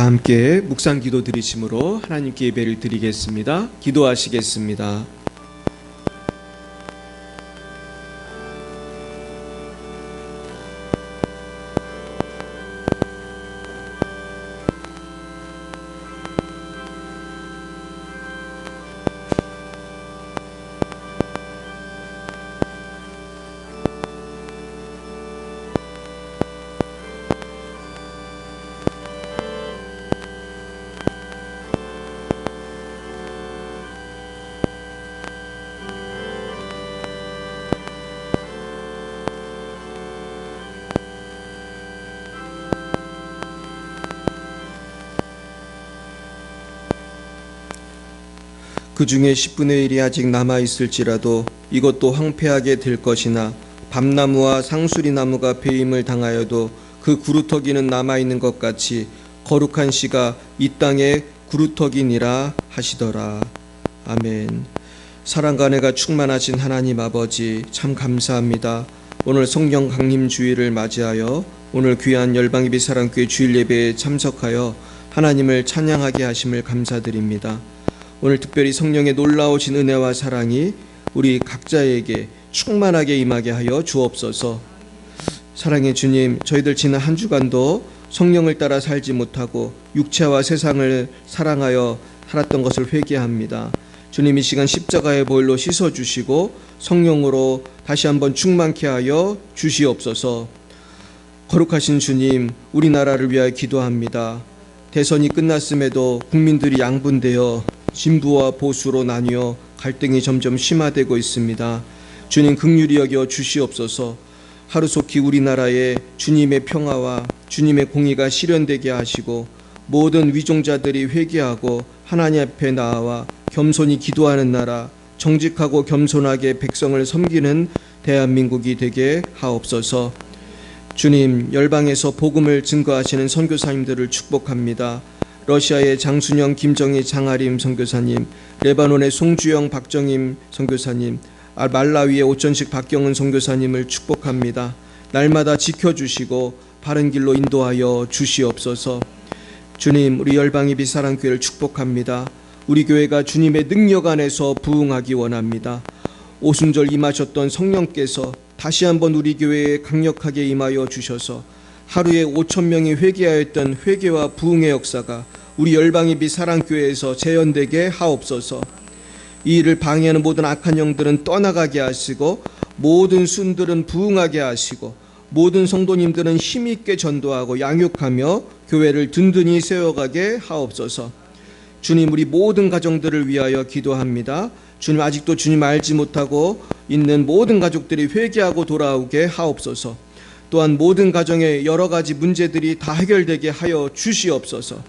다 함께 묵상 기도 드리심으로 하나님께 예배를 드리겠습니다. 기도하시겠습니다. 그 중에 10분의 1이 아직 남아있을지라도 이것도 황폐하게 될 것이나 밤나무와 상수리나무가 배임을 당하여도 그 구루터기는 남아있는 것 같이 거룩한 씨가 이 땅에 구루터기니라 하시더라. 아멘. 사랑과 은혜가 충만하신 하나님 아버지, 참 감사합니다. 오늘 성령 강림 주일을 맞이하여 오늘 귀한 열방예배 사랑교회 주일 예배에 참석하여 하나님을 찬양하게 하심을 감사드립니다. 오늘 특별히 성령의 놀라우신 은혜와 사랑이 우리 각자에게 충만하게 임하게 하여 주옵소서. 사랑의 주님, 저희들 지난 한 주간도 성령을 따라 살지 못하고 육체와 세상을 사랑하여 살았던 것을 회개합니다. 주님, 이 시간 십자가의 보혈로 씻어주시고 성령으로 다시 한번 충만케 하여 주시옵소서. 거룩하신 주님, 우리나라를 위하여 기도합니다. 대선이 끝났음에도 국민들이 양분되어 진보와 보수로 나뉘어 갈등이 점점 심화되고 있습니다. 주님, 긍휼히 여겨 주시옵소서. 하루속히 우리나라에 주님의 평화와 주님의 공의가 실현되게 하시고 모든 위종자들이 회개하고 하나님 앞에 나와 겸손히 기도하는 나라, 정직하고 겸손하게 백성을 섬기는 대한민국이 되게 하옵소서. 주님, 열방에서 복음을 증거하시는 선교사님들을 축복합니다. 러시아의 장순영, 김정희, 장아림 선교사님, 레바논의 송주영, 박정임 선교사님, 말라위의 오천식, 박경은 선교사님을 축복합니다. 날마다 지켜주시고 바른 길로 인도하여 주시옵소서. 주님, 우리 열방예배 사랑교회를 축복합니다. 우리 교회가 주님의 능력 안에서 부흥하기 원합니다. 오순절 임하셨던 성령께서 다시 한번 우리 교회에 강력하게 임하여 주셔서 하루에 5,000명이 회개하였던 회개와 부흥의 역사가 우리 열방예배 사랑교회에서 재현되게 하옵소서. 이 일을 방해하는 모든 악한 영들은 떠나가게 하시고 모든 순들은 부흥하게 하시고 모든 성도님들은 힘있게 전도하고 양육하며 교회를 든든히 세워가게 하옵소서. 주님, 우리 모든 가정들을 위하여 기도합니다. 주님, 아직도 주님 알지 못하고 있는 모든 가족들이 회개하고 돌아오게 하옵소서. 또한 모든 가정의 여러 가지 문제들이 다 해결되게 하여 주시옵소서.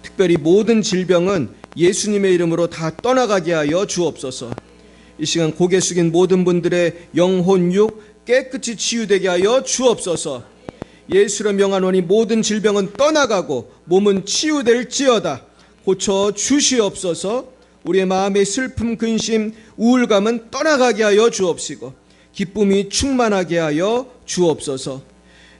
특별히 모든 질병은 예수님의 이름으로 다 떠나가게 하여 주옵소서. 이 시간 고개 숙인 모든 분들의 영혼 육 깨끗이 치유되게 하여 주옵소서. 예수로 명하노니 모든 질병은 떠나가고 몸은 치유될지어다. 고쳐 주시옵소서. 우리의 마음의 슬픔, 근심, 우울감은 떠나가게 하여 주옵시고 기쁨이 충만하게 하여 주옵소서.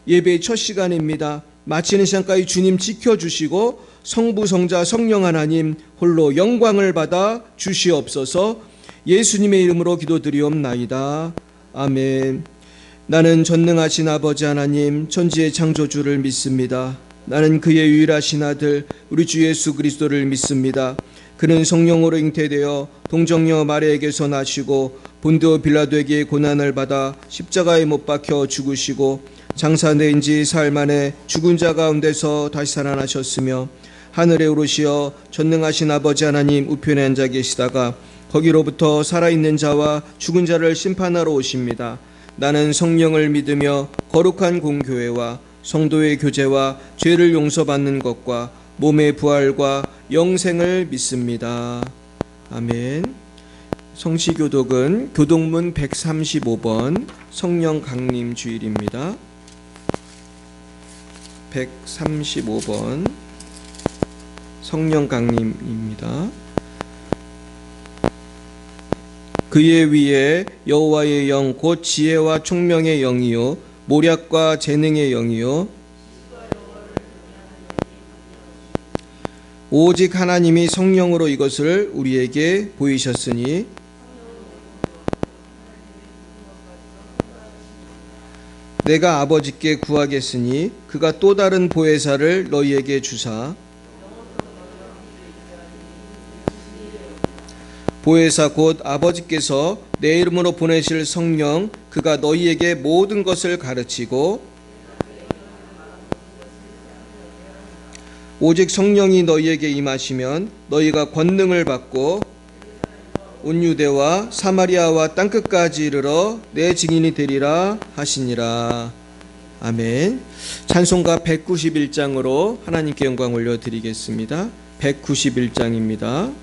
예배의 첫 시간입니다. 마치는 시간까지 주님 지켜주시고 성부, 성자, 성령 하나님 홀로 영광을 받아 주시옵소서. 예수님의 이름으로 기도드리옵나이다. 아멘. 나는 전능하신 아버지 하나님 천지의 창조주를 믿습니다. 나는 그의 유일하신 아들 우리 주 예수 그리스도를 믿습니다. 그는 성령으로 잉태되어 동정녀 마리아에게서 나시고 본디오 빌라도에게 고난을 받아 십자가에 못 박혀 죽으시고 장사된 지 사흘 만에 죽은 자 가운데서 다시 살아나셨으며 하늘에 오르시어 전능하신 아버지 하나님 우편에 앉아 계시다가 거기로부터 살아있는 자와 죽은 자를 심판하러 오십니다. 나는 성령을 믿으며 거룩한 공교회와 성도의 교제와 죄를 용서받는 것과 몸의 부활과 영생을 믿습니다. 아멘. 성시교독은 교독문 135번 성령 강림 주일입니다. 135번 성령 강림입니다. 그의 위에 여호와의 영 곧 지혜와 총명의 영이요 모략과 재능의 영이요 오직 하나님이 성령으로 이것을 우리에게 보이셨으니 내가 아버지께 구하겠으니 그가 또 다른 보혜사를 너희에게 주사 보혜사 곧 아버지께서 내 이름으로 보내실 성령 그가 너희에게 모든 것을 가르치고 오직 성령이 너희에게 임하시면 너희가 권능을 받고 온 유대와 사마리아와 땅끝까지 이르러 내 증인이 되리라 하시니라. 아멘. 찬송가 191장으로 하나님께 영광 올려드리겠습니다. 191장입니다.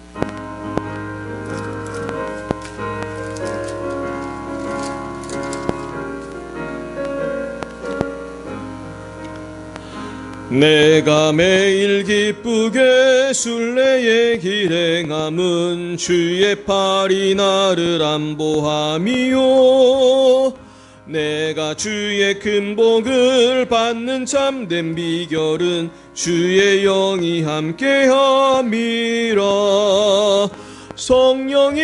내가 매일 기쁘게 순례의 길행함은 주의 팔이 나를 안보함이요 내가 주의 큰 복을 받는 참된 비결은 주의 영이 함께함이라. 성령이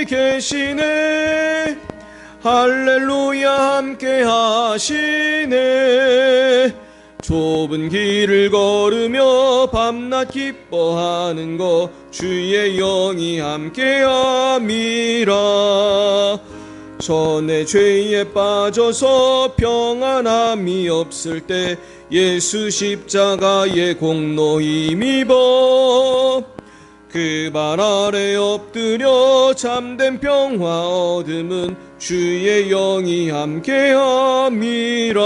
계시네 할렐루야 함께하시네. 좁은 길을 걸으며 밤낮 기뻐하는 것 주의 영이 함께함이라. 전에 죄에 빠져서 평안함이 없을 때 예수 십자가의 공로 힘입어 그 발 아래 엎드려 참된 평화 얻음은 주의 영이 함께함이라.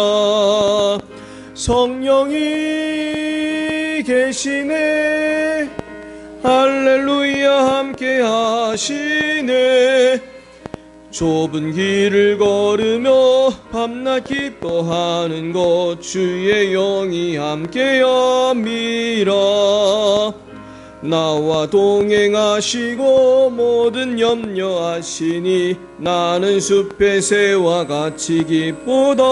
성령이 계시네 할렐루야 함께하시네. 좁은 길을 걸으며 밤낮 기뻐하는 것 주의 영이 함께함이라. 나와 동행하시고 모든 염려하시니 나는 숲의 새와 같이 기쁘다.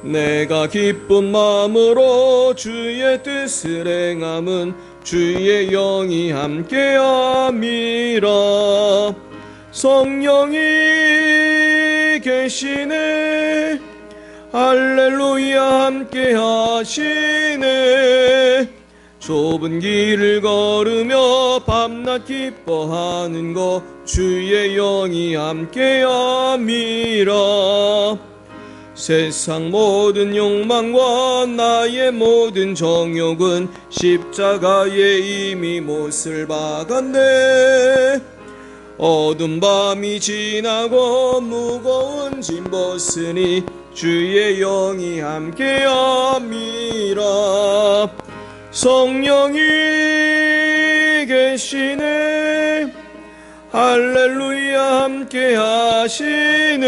내가 기쁜 마음으로 주의 뜻을 행함은 주의 영이 함께함이라. 성령이 계시네 할렐루야 함께하시네. 좁은 길을 걸으며 밤낮 기뻐하는 것 주의 영이 함께함이라. 세상 모든 욕망과 나의 모든 정욕은 십자가에 이미 못을 박았네. 어두운 밤이 지나고 무거운 짐 벗으니 주의 영이 함께함이라. 성령이 계시네 할렐루야 함께하시네.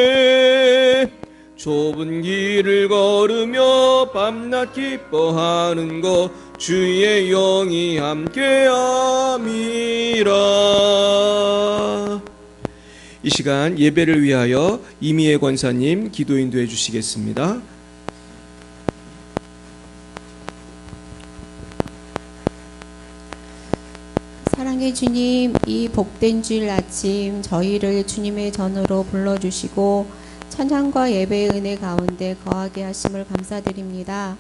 좁은 길을 걸으며 밤낮 기뻐하는 것 주의 영이 함께함이라. 이 시간 예배를 위하여 이미애 권사님 기도 인도해 주시겠습니다. 사랑의 주님, 이 복된 주일 아침 저희를 주님의 전으로 불러주시고 찬양과 예배의 은혜 가운데 거하게 하심을 감사드립니다.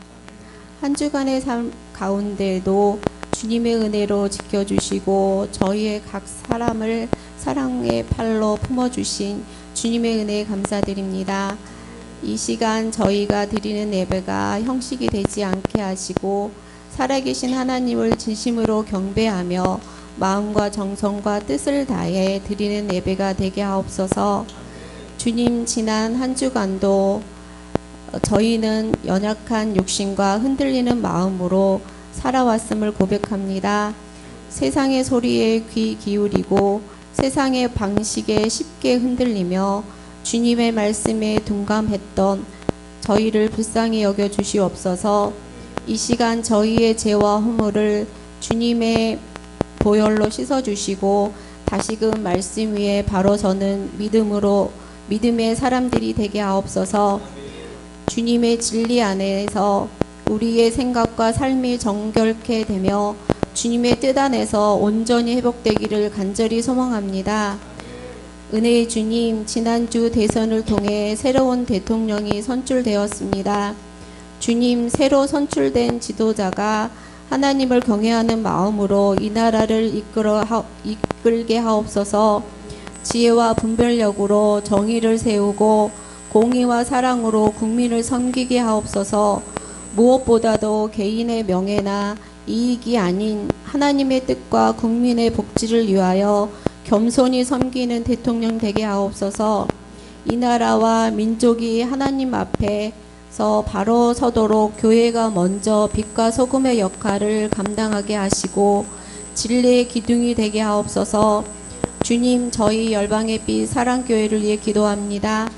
한 주간의 삶 가운데도 주님의 은혜로 지켜주시고 저희의 각 사람을 사랑의 팔로 품어주신 주님의 은혜에 감사드립니다. 이 시간 저희가 드리는 예배가 형식이 되지 않게 하시고 살아계신 하나님을 진심으로 경배하며 마음과 정성과 뜻을 다해 드리는 예배가 되게 하옵소서. 주님, 지난 한 주간도 저희는 연약한 육신과 흔들리는 마음으로 살아왔음을 고백합니다. 세상의 소리에 귀 기울이고 세상의 방식에 쉽게 흔들리며 주님의 말씀에 둔감했던 저희를 불쌍히 여겨 주시옵소서. 이 시간 저희의 죄와 허물을 주님의 보혈로 씻어주시고 다시금 말씀 위에 바로 서는 믿음의 사람들이 되게 하옵소서. 주님의 진리 안에서 우리의 생각과 삶이 정결케 되며 주님의 뜻 안에서 온전히 회복되기를 간절히 소망합니다. 은혜의 주님, 지난주 대선을 통해 새로운 대통령이 선출되었습니다. 주님, 새로 선출된 지도자가 하나님을 경외하는 마음으로 이 나라를 이끌게 하옵소서. 지혜와 분별력으로 정의를 세우고 공의와 사랑으로 국민을 섬기게 하옵소서. 무엇보다도 개인의 명예나 이익이 아닌 하나님의 뜻과 국민의 복지를 위하여 겸손히 섬기는 대통령 되게 하옵소서. 이 나라와 민족이 하나님 앞에서 바로 서도록 교회가 먼저 빛과 소금의 역할을 감당하게 하시고 진리의 기둥이 되게 하옵소서. 주님, 저희 열방의 빛 사랑교회를 위해 기도합니다.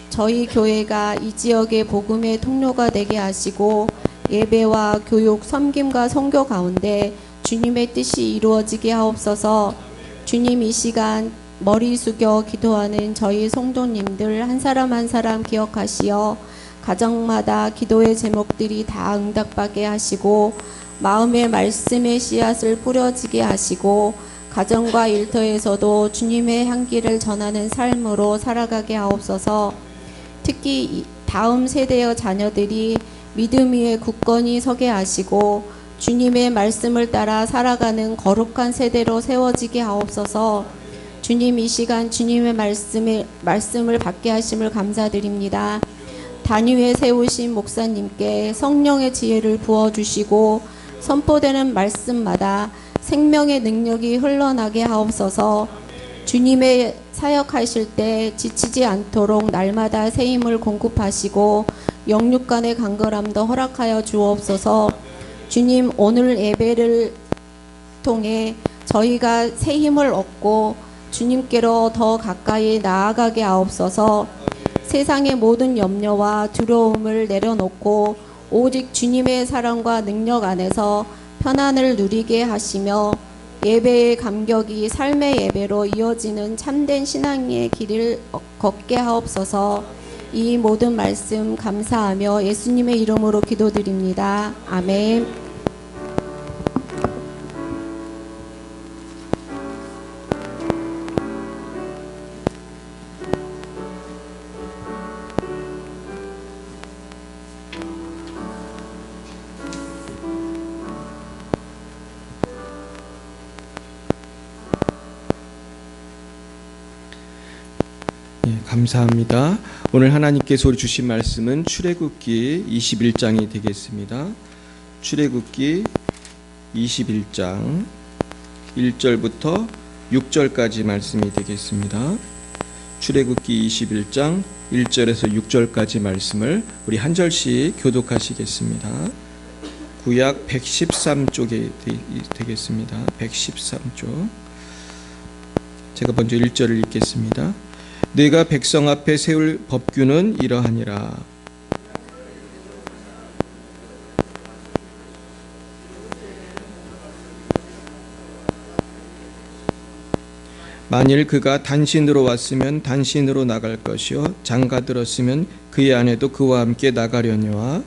저희 교회가 이 지역의 복음의 통로가 되게 하시고 예배와 교육, 섬김과 선교 가운데 주님의 뜻이 이루어지게 하옵소서. 주님, 이 시간 머리 숙여 기도하는 저희 성도님들 한 사람 한 사람 기억하시어 가정마다 기도의 제목들이 다 응답받게 하시고 마음의 말씀의 씨앗을 뿌려지게 하시고 가정과 일터에서도 주님의 향기를 전하는 삶으로 살아가게 하옵소서. 특히 다음 세대의 자녀들이 믿음 위에 굳건히 서게 하시고 주님의 말씀을 따라 살아가는 거룩한 세대로 세워지게 하옵소서. 주님, 이 시간 주님의 말씀을 받게 하심을 감사드립니다. 단위에 세우신 목사님께 성령의 지혜를 부어주시고 선포되는 말씀마다 생명의 능력이 흘러나게 하옵소서. 주님의 사역하실 때 지치지 않도록 날마다 새 힘을 공급하시고 영육간의 간절함도 허락하여 주옵소서. 주님, 오늘 예배를 통해 저희가 새 힘을 얻고 주님께로 더 가까이 나아가게 하옵소서. 세상의 모든 염려와 두려움을 내려놓고 오직 주님의 사랑과 능력 안에서 편안을 누리게 하시며 예배의 감격이 삶의 예배로 이어지는 참된 신앙의 길을 걷게 하옵소서. 이 모든 말씀 감사하며 예수님의 이름으로 기도드립니다. 아멘. 감사합니다. 오늘 하나님께서 우리 주신 말씀은 출애굽기 21장이 되겠습니다. 출애굽기 21장 1절부터 6절까지 말씀이 되겠습니다. 출애굽기 21장 1절에서 6절까지 말씀을 우리 한 절씩 교독하시겠습니다. 구약 113쪽에 되겠습니다. 113쪽. 제가 먼저 1절을 읽겠습니다. 내가 백성 앞에 세울 법규는 이러하니라. 만일 그가 단신으로 왔으면 단신으로 나갈 것이요 장가 들었으면 그의 아내도 그와 함께 나가려니와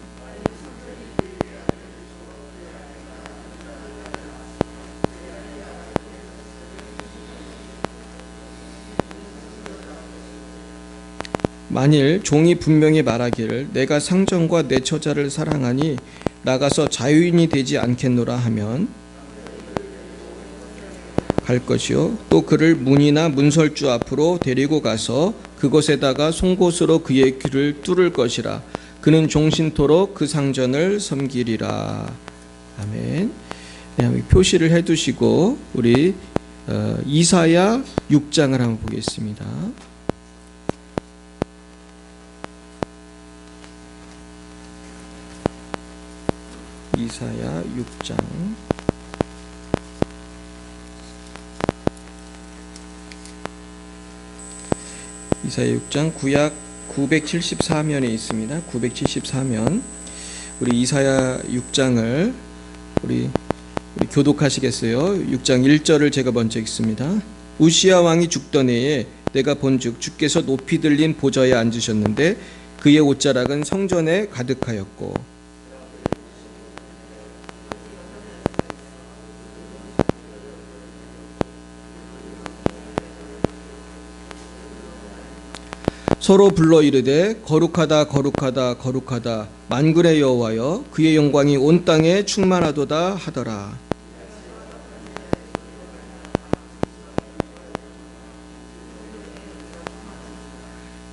만일 종이 분명히 말하기를 내가 상전과 내 처자를 사랑하니 나가서 자유인이 되지 않겠노라 하면 갈 것이요 또 그를 문이나 문설주 앞으로 데리고 가서 그곳에다가 송곳으로 그의 귀를 뚫을 것이라. 그는 종신토록 그 상전을 섬기리라. 아멘. 네, 표시를 해두시고 우리 이사야 6장을 한번 보겠습니다. 이사야 6장 이사야 6장 구약 974면에 있습니다. 974면 우리 이사야 6장을 우리 교독하시겠어요? 6장 1절을 제가 먼저 읽습니다. 우시야 왕이 죽던 해에 내가 본즉 주께서 높이 들린 보좌에 앉으셨는데 그의 옷자락은 성전에 가득하였고 서로 불러 이르되 거룩하다 거룩하다 거룩하다 만군의 여호와여 그의 영광이 온 땅에 충만하도다 하더라.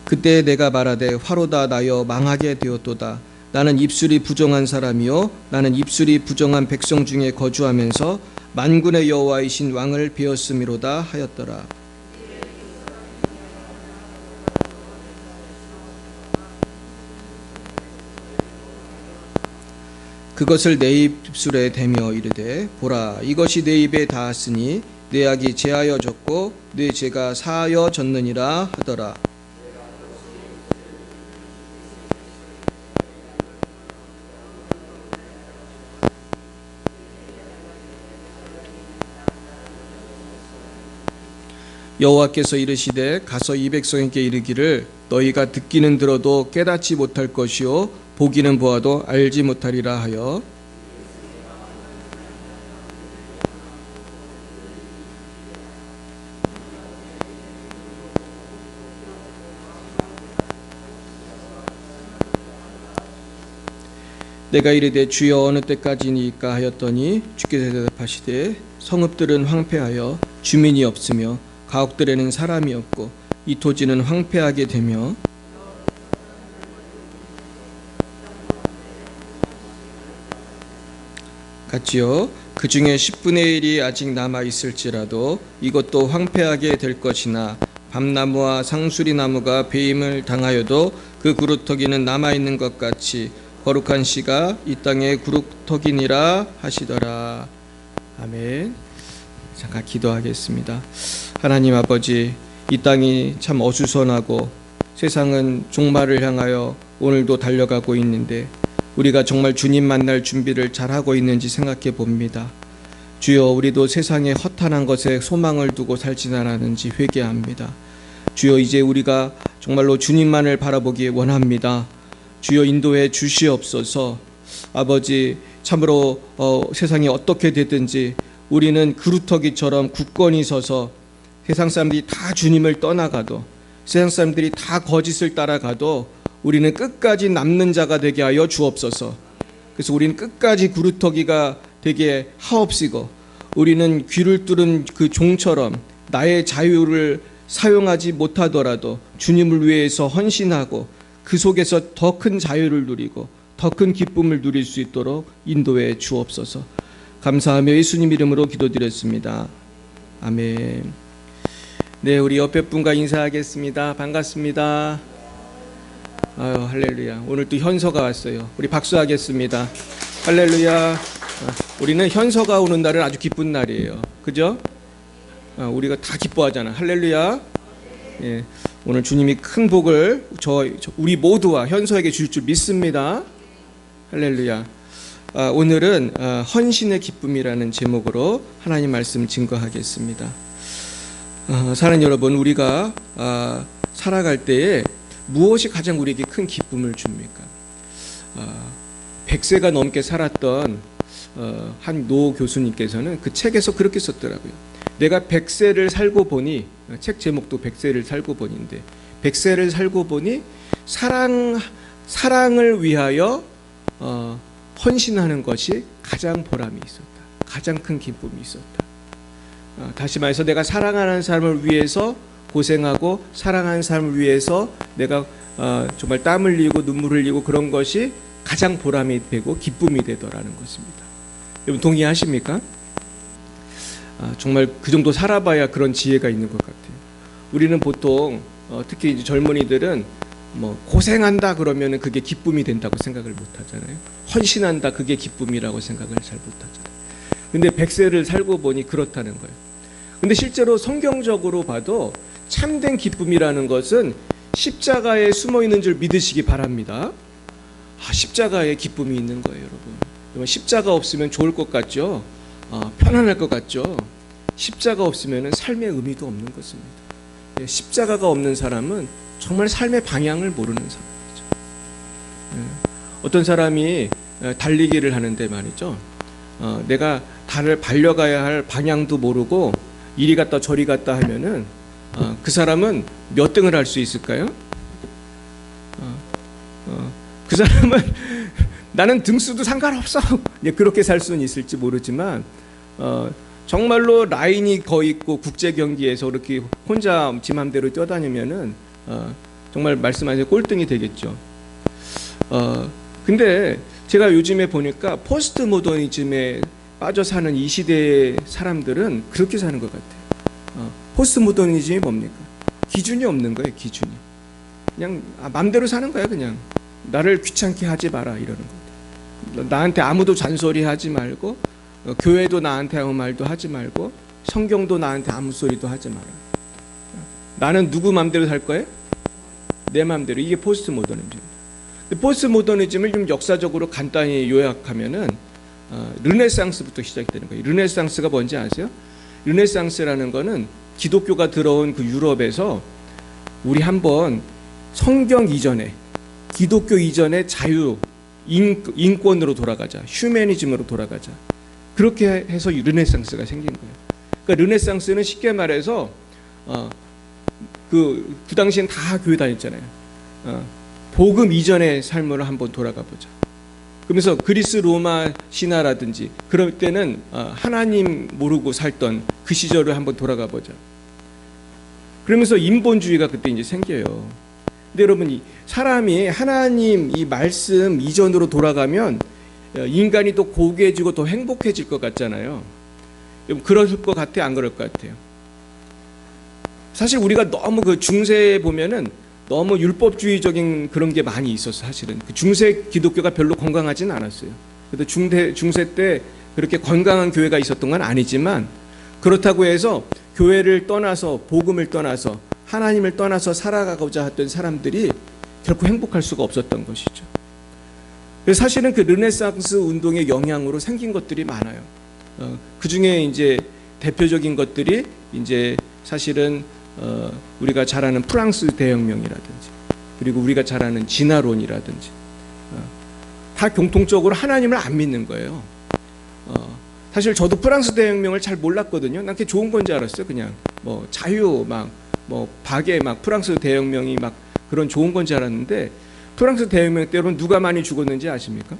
그때 내가 말하되 화로다 나여 망하게 되었도다. 나는 입술이 부정한 사람이요 나는 입술이 부정한 백성 중에 거주하면서 만군의 여호와이신 왕을 배웠음이로다 하였더라. 그것을 내 입술에 대며 이르되 보라 이것이 내 입에 닿았으니 내 악이 제하여졌고 내 죄가 사하여졌느니라 하더라. 여호와께서 이르시되 가서 이 백성에게 이르기를 너희가 듣기는 들어도 깨닫지 못할 것이요 보기는 보아도 알지 못하리라 하여 내가 이르되 주여 어느 때까지니까 하였더니 주께서 대답하시되 성읍들은 황폐하여 주민이 없으며 가옥들에는 사람이 없고 이 토지는 황폐하게 되며 같지요. 그 중에 10분의 1이 아직 남아 있을지라도 이것도 황폐하게 될 것이나 밤나무와 상수리 나무가 배임을 당하여도 그 구루터기는 남아 있는 것 같이 거룩한 씨가 이 땅의 구루터기니라 하시더라. 아멘. 잠깐 기도하겠습니다. 하나님 아버지, 이 땅이 참 어수선하고 세상은 종말을 향하여 오늘도 달려가고 있는데 우리가 정말 주님 만날 준비를 잘하고 있는지 생각해 봅니다. 주여, 우리도 세상의 허탄한 것에 소망을 두고 살진 않았는지 회개합니다. 주여, 이제 우리가 정말로 주님만을 바라보기 원합니다. 주여, 인도해 주시옵소서. 아버지, 참으로 세상이 어떻게 되든지 우리는 그루터기처럼 굳건히 서서 세상 사람들이 다 주님을 떠나가도 세상 사람들이 다 거짓을 따라가도 우리는 끝까지 남는 자가 되게 하여 주옵소서. 그래서 우리는 끝까지 구루터기가 되게 하옵시고 우리는 귀를 뚫은 그 종처럼 나의 자유를 사용하지 못하더라도 주님을 위해서 헌신하고 그 속에서 더 큰 자유를 누리고 더 큰 기쁨을 누릴 수 있도록 인도해 주옵소서. 감사하며 예수님 이름으로 기도드렸습니다. 아멘. 네, 우리 옆에 분과 인사하겠습니다. 반갑습니다. 아유, 할렐루야. 오늘 또 현서가 왔어요. 우리 박수하겠습니다. 할렐루야. 우리는 현서가 오는 날은 아주 기쁜 날이에요. 그죠? 우리가 다 기뻐하잖아. 할렐루야. 예, 오늘 주님이 큰 복을 우리 모두와 현서에게 줄 줄 믿습니다. 할렐루야. 오늘은 헌신의 기쁨이라는 제목으로 하나님 말씀 증거하겠습니다. 사랑하는 여러분, 우리가 살아갈 때에 무엇이 가장 우리에게 큰 기쁨을 줍니까? 100세가 넘게 살았던 한 노 교수님께서는 그 책에서 그렇게 썼더라고요. 내가 100세를 살고 보니, 책 제목도 100세를 살고 보니인데 100세를 살고 보니 사랑을 위하여 헌신하는 것이 가장 보람이 있었다. 가장 큰 기쁨이 있었다. 다시 말해서 내가 사랑하는 사람을 위해서 고생하고 사랑하는 사람을 위해서 내가 정말 땀 흘리고 눈물 흘리고 그런 것이 가장 보람이 되고 기쁨이 되더라는 것입니다. 여러분 동의하십니까? 정말 그 정도 살아봐야 그런 지혜가 있는 것 같아요. 우리는 보통 특히 이제 젊은이들은 뭐 고생한다 그러면은 그게 기쁨이 된다고 생각을 못 하잖아요. 헌신한다 그게 기쁨이라고 생각을 잘 못 하잖아요. 근데 100세를 살고 보니 그렇다는 거예요. 근데 실제로 성경적으로 봐도 참된 기쁨이라는 것은 십자가에 숨어 있는 줄 믿으시기 바랍니다. 십자가에 기쁨이 있는 거예요, 여러분. 십자가 없으면 좋을 것 같죠? 편안할 것 같죠? 십자가 없으면 삶의 의미도 없는 것입니다. 십자가가 없는 사람은 정말 삶의 방향을 모르는 사람이죠. 어떤 사람이 달리기를 하는데 말이죠. 내가 달을 달려가야 할 방향도 모르고 이리 갔다 저리 갔다 하면은 그 사람은 몇 등을 할 수 있을까요? 그 사람은 나는 등수도 상관없어. 그렇게 살 수는 있을지 모르지만 정말로 라인이 거 있고 국제 경기에서 그렇게 혼자 지 맘대로 뛰어다니면은 정말 말씀하신 꼴등이 되겠죠. 근데 제가 요즘에 보니까 포스트 모더니즘에 빠져 사는 이 시대의 사람들은 그렇게 사는 것 같아요. 포스트 모더니즘이 뭡니까? 기준이 없는 거예요. 기준이. 그냥 맘대로 사는 거야. 그냥 나를 귀찮게 하지 마라 이러는 거예요. 나한테 아무도 잔소리하지 말고 교회도 나한테 아무 말도 하지 말고 성경도 나한테 아무 소리도 하지 마라. 나는 누구 맘대로 살 거예요? 내 맘대로. 이게 포스트 모더니즘입니다. 포스트 모더니즘을 좀 역사적으로 간단히 요약하면은 르네상스부터 시작되는 거예요. 르네상스가 뭔지 아세요? 르네상스라는 거는 기독교가 들어온 그 유럽에서 우리 한번 성경 이전에 기독교 이전의 자유, 인권으로 돌아가자, 휴머니즘으로 돌아가자. 그렇게 해서 르네상스가 생긴 거예요. 그러니까 르네상스는 쉽게 말해서 그 당시엔 다 교회 다녔잖아요. 복음 이전의 삶으로 한번 돌아가 보자. 그러면서 그리스 로마 신화라든지 그럴 때는 하나님 모르고 살던 그 시절을 한번 돌아가 보자. 그러면서 인본주의가 그때 이제 생겨요. 근데 여러분, 사람이 하나님 이 말씀 이전으로 돌아가면 인간이 더 고귀해지고 더 행복해질 것 같잖아요. 그럴 것 같아요? 안 그럴 것 같아요? 사실 우리가 너무 그 중세에 보면은 너무 율법주의적인 그런 게 많이 있었어. 사실은 그 중세 기독교가 별로 건강하진 않았어요. 그래도 중세 때 그렇게 건강한 교회가 있었던 건 아니지만, 그렇다고 해서 교회를 떠나서 복음을 떠나서 하나님을 떠나서 살아가고자 했던 사람들이 결코 행복할 수가 없었던 것이죠. 그래서 사실은 그 르네상스 운동의 영향으로 생긴 것들이 많아요. 그 중에 이제 대표적인 것들이 이제 사실은 우리가 잘 아는 프랑스 대혁명이라든지, 그리고 우리가 잘 아는 진화론이라든지, 다 공통적으로 하나님을 안 믿는 거예요. 사실 저도 프랑스 대혁명을 잘 몰랐거든요. 난 그게 좋은 건지 알았어요. 그냥 뭐 자유 뭐 박애 프랑스 대혁명이 그런 좋은 건지 알았는데, 프랑스 대혁명 때 여러분 누가 많이 죽었는지 아십니까?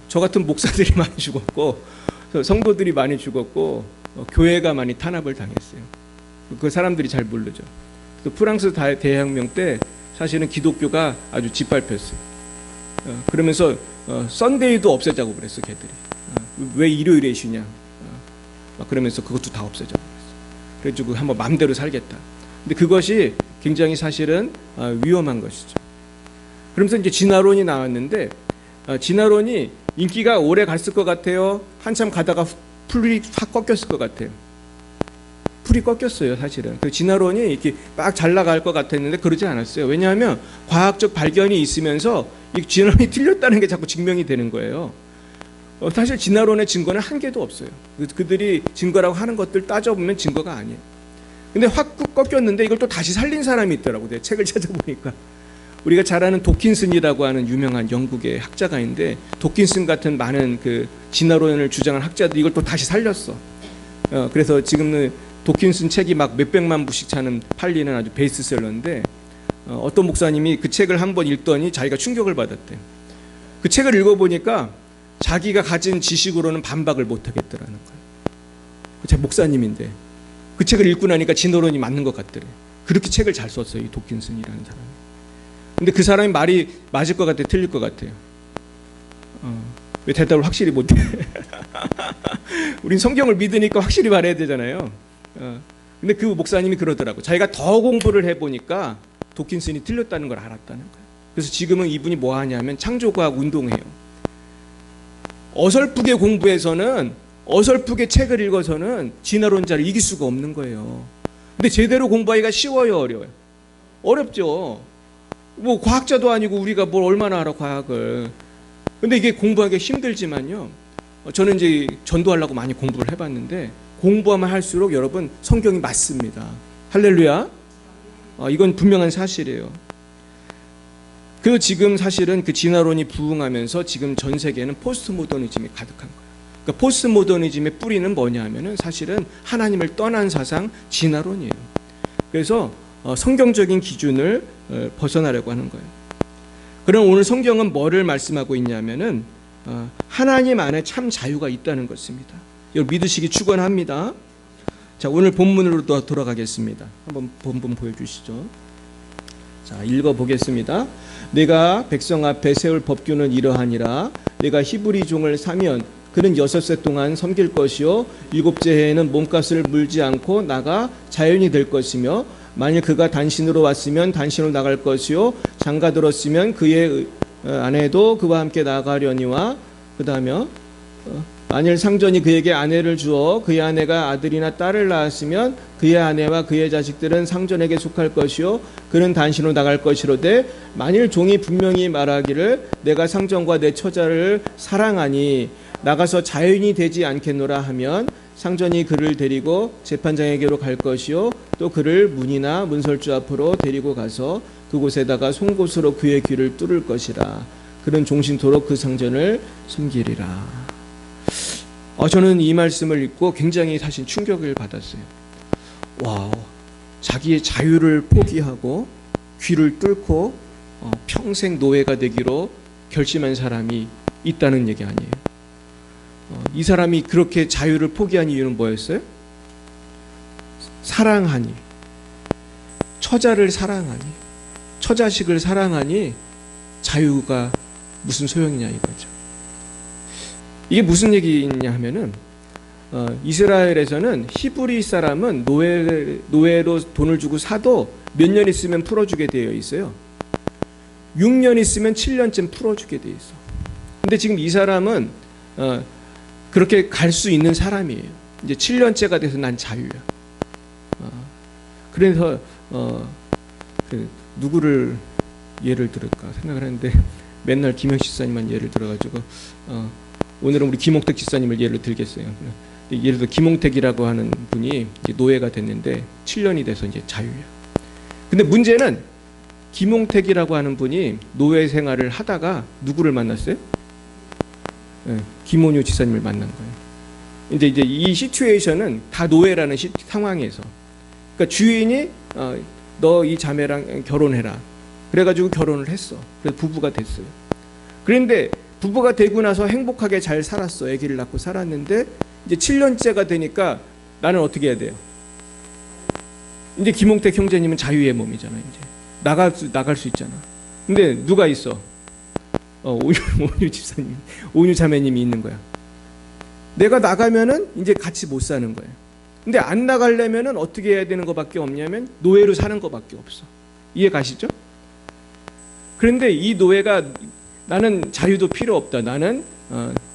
저 같은 목사들이 많이 죽었고, 성도들이 많이 죽었고, 교회가 많이 탄압을 당했어요. 그 사람들이 잘 모르죠. 프랑스 대혁명 때 사실은 기독교가 아주 짓밟혔어요. 그러면서 썬데이도 없애자고 그랬어, 걔들이. 왜 일요일에 쉬냐? 그러면서 그것도 다 없애자고 그랬어. 그래가지고 한번 마음대로 살겠다. 근데 그것이 굉장히 사실은 위험한 것이죠. 그러면서 이제 진화론이 나왔는데, 진화론이 인기가 오래 갔을 것 같아요? 한참 가다가 풀이 확 꺾였을 것 같아요? 풀이 꺾였어요, 사실은. 그 진화론이 이렇게 막 잘 나갈 것 같았는데 그러지 않았어요. 왜냐하면 과학적 발견이 있으면서 이 진화론이 틀렸다는 게 자꾸 증명이 되는 거예요. 사실 진화론의 증거는 한 개도 없어요. 그들이 증거라고 하는 것들 따져보면 증거가 아니에요. 근데 확 꺾였는데 이걸 또 다시 살린 사람이 있더라고요. 내 책을 찾아보니까. 우리가 잘 아는 도킨슨이라고 하는 유명한 영국의 학자가 있는데, 도킨슨 같은 많은 그 진화론을 주장한 학자들이 이걸 또 다시 살렸어. 그래서 지금은 도킨슨 책이 막 몇백만 부씩 팔리는 아주 베스트셀러인데, 어떤 목사님이 그 책을 한번 읽더니 자기가 충격을 받았대. 그 책을 읽어보니까 자기가 가진 지식으로는 반박을 못하겠더라는 거예요. 제 목사님인데 그 책을 읽고 나니까 진화론이 맞는 것 같더래. 그렇게 책을 잘 썼어요, 이 도킨슨이라는 사람이. 근데 그 사람이 말이 맞을 것 같아, 틀릴 것 같아요? 왜 대답을 확실히 못해? 우린 성경을 믿으니까 확실히 말해야 되잖아요. 근데 그 목사님이 그러더라고. 자기가 더 공부를 해보니까 도킨슨이 틀렸다는 걸 알았다는 거예요. 그래서 지금은 이분이 뭐 하냐면 창조과학 운동해요. 어설프게 공부해서는, 어설프게 책을 읽어서는 진화론자를 이길 수가 없는 거예요. 근데 제대로 공부하기가 쉬워요, 어려워요? 어렵죠. 뭐 과학자도 아니고 우리가 뭘 얼마나 알아, 과학을. 근데 이게 공부하기가 힘들지만요, 저는 이제 전도하려고 많이 공부를 해봤는데, 공부하면 할수록 여러분 성경이 맞습니다. 할렐루야. 이건 분명한 사실이에요. 그리고 지금 사실은 그 진화론이 부흥하면서 지금 전 세계는 포스트 모더니즘이 가득한 거예요. 그러니까 포스트 모더니즘의 뿌리는 뭐냐 하면은 사실은 하나님을 떠난 사상, 진화론이에요. 그래서 성경적인 기준을 벗어나려고 하는 거예요. 그럼 오늘 성경은 뭐를 말씀하고 있냐면은 하나님 안에 참 자유가 있다는 것입니다. 이걸 믿으시기 축원합니다. 자, 오늘 본문으로 또 돌아가겠습니다. 한번 본문 보여주시죠. 자, 읽어보겠습니다. 내가 백성 앞에 세울 법규는 이러하니라. 내가 히브리 종을 사면 그는 6세 동안 섬길 것이요 7째 해에는 몸값을 물지 않고 나가 자연이 될 것이며, 만일 그가 단신으로 왔으면 단신으로 나갈 것이요 장가 들었으면 그의 아내도 그와 함께 나가려니와, 그 다음에 만일 상전이 그에게 아내를 주어 그의 아내가 아들이나 딸을 낳았으면 그의 아내와 그의 자식들은 상전에게 속할 것이요 그는 단신으로 나갈 것이로되, 만일 종이 분명히 말하기를 내가 상전과 내 처자를 사랑하니 나가서 자연이 되지 않겠노라 하면, 상전이 그를 데리고 재판장에게로 갈 것이요 또 그를 문이나 문설주 앞으로 데리고 가서 그곳에다가 송곳으로 그의 귀를 뚫을 것이라. 그는 종신토록 그 상전을 섬기리라. 저는 이 말씀을 읽고 굉장히 사실 충격을 받았어요. 와, 자기의 자유를 포기하고 귀를 뚫고 평생 노예가 되기로 결심한 사람이 있다는 얘기 아니에요. 이 사람이 그렇게 자유를 포기한 이유는 뭐였어요? 사랑하니, 처자를 사랑하니, 처자식을 사랑하니 자유가 무슨 소용이냐 이거죠. 이게 무슨 얘기냐 하면은 이스라엘에서는 히브리 사람은 노예로 돈을 주고 사도 몇 년 있으면 풀어주게 되어 있어요. 6년 있으면 7년쯤 풀어주게 되어 있어. 근데 지금 이 사람은 그렇게 갈 수 있는 사람이에요. 이제 7년째가 돼서 난 자유야. 그래서 누구를 예를 들을까 생각을 했는데, 맨날 김영식 지사님만 예를 들어가지고 오늘은 우리 김홍택 지사님을 예를 들겠어요. 예를 들어 김홍택이라고 하는 분이 이제 노예가 됐는데 7년이 돼서 이제 자유야. 근데 문제는 김홍택이라고 하는 분이 노예 생활을 하다가 누구를 만났어요? 김원효 지사님을 만난 거예요. 이제 이 시츄에이션은 다 노예라는 상황에서, 그러니까 주인이 너 이 자매랑 결혼해라. 그래가지고 결혼을 했어. 그래서 부부가 됐어요. 그런데 부부가 되고 나서 행복하게 잘 살았어. 아기를 낳고 살았는데 이제 7년째가 되니까 나는 어떻게 해야 돼요? 이제 김홍택 형제님은 자유의 몸이잖아. 이제 나갈 수 있잖아. 근데 누가 있어? 온유 집사님, 온유 자매님이 있는 거야. 내가 나가면은 이제 같이 못 사는 거예요. 근데 안 나가려면은 어떻게 해야 되는 것밖에 없냐면 노예로 사는 것밖에 없어. 이해 가시죠? 그런데 이 노예가 나는 자유도 필요 없다. 나는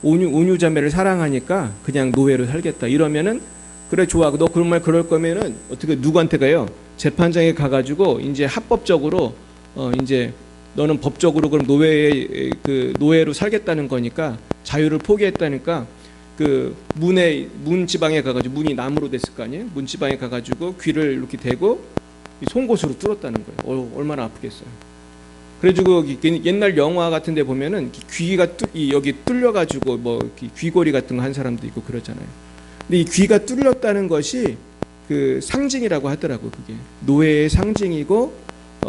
온유 자매를 사랑하니까 그냥 노예로 살겠다. 이러면은 그래 좋아. 너 그런 말 그럴 거면은 어떻게 누구한테 가요? 재판장에 가가지고 이제 합법적으로 이제 너는 법적으로 그럼 노예로 살겠다는 거니까, 자유를 포기했다니까 문 지방에 가가지고, 문이 나무로 됐을 거 아니에요? 문 지방에 가가지고 귀를 이렇게 대고 송곳으로 뚫었다는 거예요. 얼마나 아프겠어요. 그래가지고 옛날 영화 같은데 보면은 귀가 여기 뚫려가지고 뭐 귀걸이 같은 거 한 사람도 있고 그러잖아요. 근데 이 귀가 뚫렸다는 것이 그 상징이라고 하더라고. 그게 노예의 상징이고,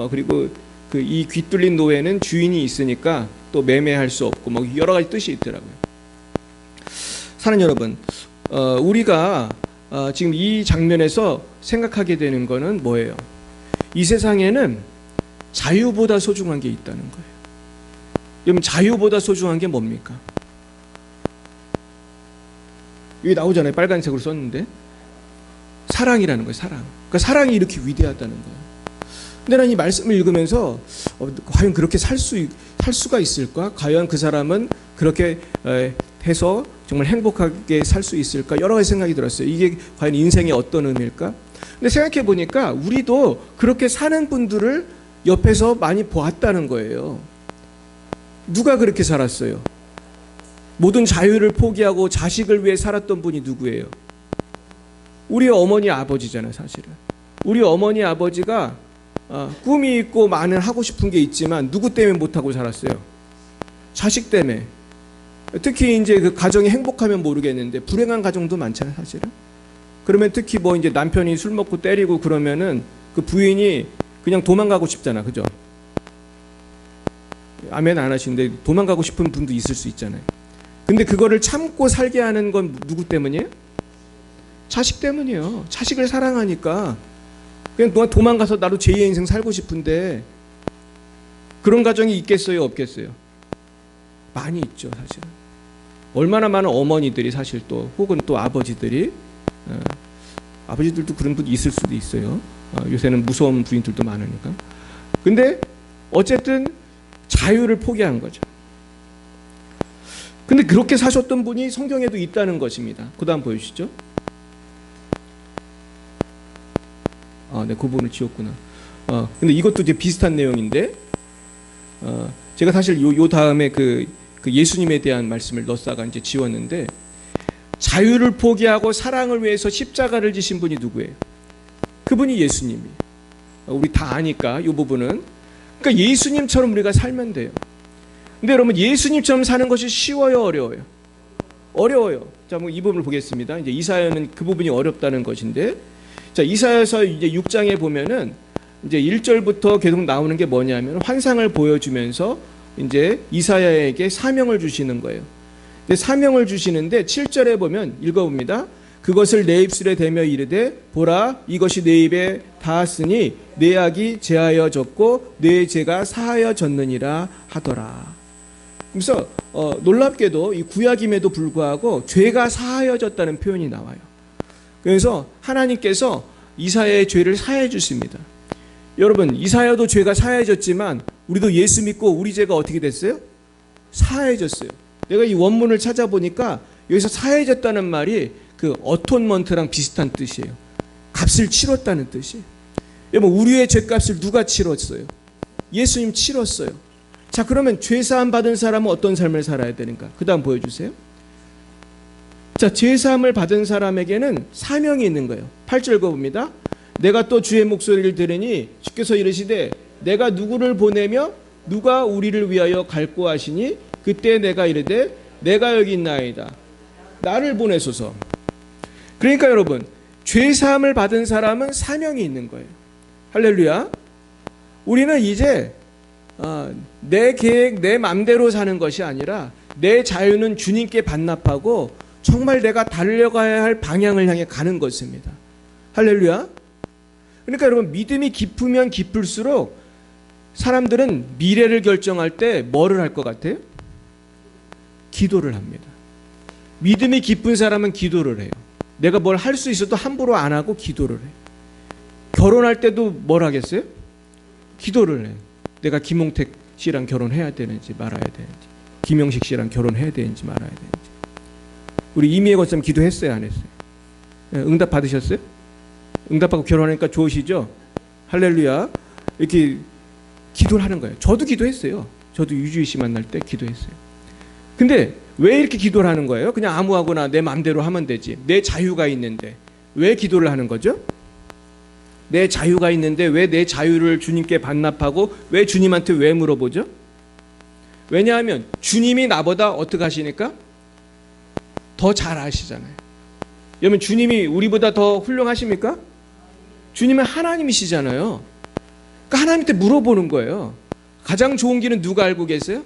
그리고 이 귀 뚫린 노예는 주인이 있으니까 또 매매할 수 없고 뭐 여러 가지 뜻이 있더라고요. 사랑하는 여러분, 우리가 지금 이 장면에서 생각하게 되는 거는 뭐예요? 이 세상에는 자유보다 소중한 게 있다는 거예요. 여러분, 자유보다 소중한 게 뭡니까? 여기 나오잖아요. 빨간색으로 썼는데 사랑이라는 거예요. 사랑. 그러니까 사랑이 이렇게 위대하다는 거예요. 근데 난 이 말씀을 읽으면서 과연 그렇게 살 수가 있을까? 과연 그 사람은 그렇게 해서 정말 행복하게 살 수 있을까? 여러 가지 생각이 들었어요. 이게 과연 인생의 어떤 의미일까? 근데 생각해 보니까 우리도 그렇게 사는 분들을 옆에서 많이 보았다는 거예요. 누가 그렇게 살았어요? 모든 자유를 포기하고 자식을 위해 살았던 분이 누구예요? 우리 어머니 아버지잖아요, 사실은. 우리 어머니 아버지가 꿈이 있고 많은 하고 싶은 게 있지만 누구 때문에 못하고 살았어요? 자식 때문에. 특히 이제 그 가정이 행복하면 모르겠는데 불행한 가정도 많잖아요, 사실은. 그러면 특히 뭐 이제 남편이 술 먹고 때리고 그러면은 그 부인이 그냥 도망가고 싶잖아, 그죠? 아멘 안 하시는데 도망가고 싶은 분도 있을 수 있잖아요. 근데 그거를 참고 살게 하는 건 누구 때문이에요? 자식 때문이에요. 자식을 사랑하니까. 그냥 도망가서 나도 제2의 인생 살고 싶은데 그런 가정이 있겠어요? 없겠어요? 많이 있죠, 사실은. 얼마나 많은 어머니들이 사실 또 혹은 또 아버지들이 아버지들도 그런 분 있을 수도 있어요. 요새는 무서운 부인들도 많으니까. 근데 어쨌든 자유를 포기한 거죠. 근데 그렇게 사셨던 분이 성경에도 있다는 것입니다. 그 다음 보여주시죠. 네, 그 부분을 지웠구나. 근데 이것도 이제 비슷한 내용인데, 제가 사실 요 다음에 그 예수님에 대한 말씀을 넣었다가 이제 지웠는데, 자유를 포기하고 사랑을 위해서 십자가를 지신 분이 누구예요? 그분이 예수님이에요. 우리 다 아니까 이 부분은. 그러니까 예수님처럼 우리가 살면 돼요. 근데 여러분, 예수님처럼 사는 것이 쉬워요, 어려워요? 어려워요. 자, 뭐 이 부분을 보겠습니다. 이제 이사야는 그 부분이 어렵다는 것인데, 자, 이사야서 이제 6장에 보면은 이제 1절부터 계속 나오는 게 뭐냐면 환상을 보여주면서 이제 이사야에게 사명을 주시는 거예요. 근데 사명을 주시는데 7절에 보면 읽어봅니다. 그것을 내 입술에 대며 이르되 보라 이것이 내 입에 닿았으니 내 악이 제하여졌고 내 죄가 사하여졌느니라 하더라. 그래서 놀랍게도 이 구약임에도 불구하고 죄가 사하여졌다는 표현이 나와요. 그래서 하나님께서 이사야의 죄를 사해 주십니다. 여러분, 이사야도 죄가 사해졌지만 우리도 예수 믿고 우리 죄가 어떻게 됐어요? 사해졌어요. 내가 이 원문을 찾아보니까 여기서 사해졌다는 말이 그 어톤먼트랑 비슷한 뜻이에요. 값을 치렀다는 뜻이에요. 여러분, 우리의 죄값을 누가 치렀어요? 예수님 치렀어요. 자, 그러면 죄사함 받은 사람은 어떤 삶을 살아야 되는가? 그 다음 보여주세요. 자, 죄사함을 받은 사람에게는 사명이 있는 거예요. 8절 봅니다. 내가 또 주의 목소리를 들으니 주께서 이르시되 내가 누구를 보내며 누가 우리를 위하여 갈고 하시니 그때 내가 이르되 내가 여기 있나이다. 나를 보내소서. 그러니까 여러분, 죄사함을 받은 사람은 사명이 있는 거예요. 할렐루야. 우리는 이제 내 계획, 내 맘대로 사는 것이 아니라 내 자유는 주님께 반납하고 정말 내가 달려가야 할 방향을 향해 가는 것입니다. 할렐루야. 그러니까 여러분, 믿음이 깊으면 깊을수록 사람들은 미래를 결정할 때 뭐를 할 것 같아요? 기도를 합니다. 믿음이 깊은 사람은 기도를 해요. 내가 뭘 할 수 있어도 함부로 안 하고 기도를 해요. 결혼할 때도 뭘 하겠어요? 기도를 해요. 내가 김홍택 씨랑 결혼해야 되는지 말아야 되는지, 김영식 씨랑 결혼해야 되는지 말아야 되는지. 우리 이미애 권사님 기도했어요, 안 했어요? 응답 받으셨어요? 응답받고 결혼하니까 좋으시죠? 할렐루야. 이렇게 기도를 하는 거예요. 저도 기도했어요. 저도 유주희 씨 만날 때 기도했어요. 근데 왜 이렇게 기도를 하는 거예요? 그냥 아무하거나 내 마음대로 하면 되지. 내 자유가 있는데 왜 기도를 하는 거죠? 내 자유가 있는데 왜 내 자유를 주님께 반납하고 왜 주님한테 왜 물어보죠? 왜냐하면 주님이 나보다 어떻게 하시니까? 더 잘 아시잖아요. 여러분, 주님이 우리보다 더 훌륭하십니까? 주님은 하나님이시잖아요. 그러니까 하나님한테 물어보는 거예요. 가장 좋은 길은 누가 알고 계세요?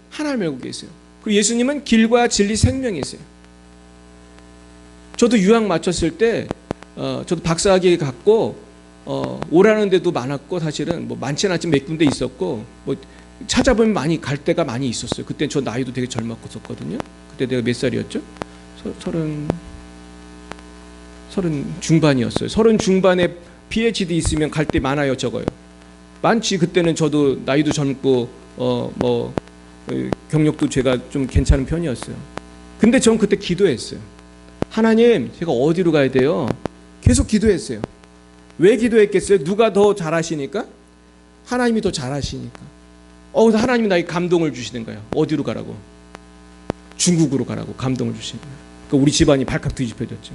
하나님 알고 계세요. 그리고 예수님은 길과 진리 생명이세요. 저도 유학 마쳤을 때 저도 박사학위 갔고 오라는 데도 많았고 사실은 뭐 많지는 않지만 몇 군데 있었고 뭐 찾아보면 많이 갈 데가 많이 있었어요. 그때 저 나이도 되게 젊었거든요. 그때 내가 몇 살이었죠? 서른 중반이었어요. 30 중반에 PhD 있으면 갈 데 많아요, 적어요? 많지. 그때는 저도 나이도 젊고 경력도 제가 좀 괜찮은 편이었어요. 근데 전 그때 기도했어요. 하나님, 제가 어디로 가야 돼요? 계속 기도했어요. 왜 기도했겠어요? 누가 더 잘하시니까? 하나님이 더 잘하시니까. 하나님이 나에게 감동을 주시는 거예요. 어디로 가라고? 중국으로 가라고 감동을 주시는 거예요. 그러니까 우리 집안이 발칵 뒤집혀졌죠.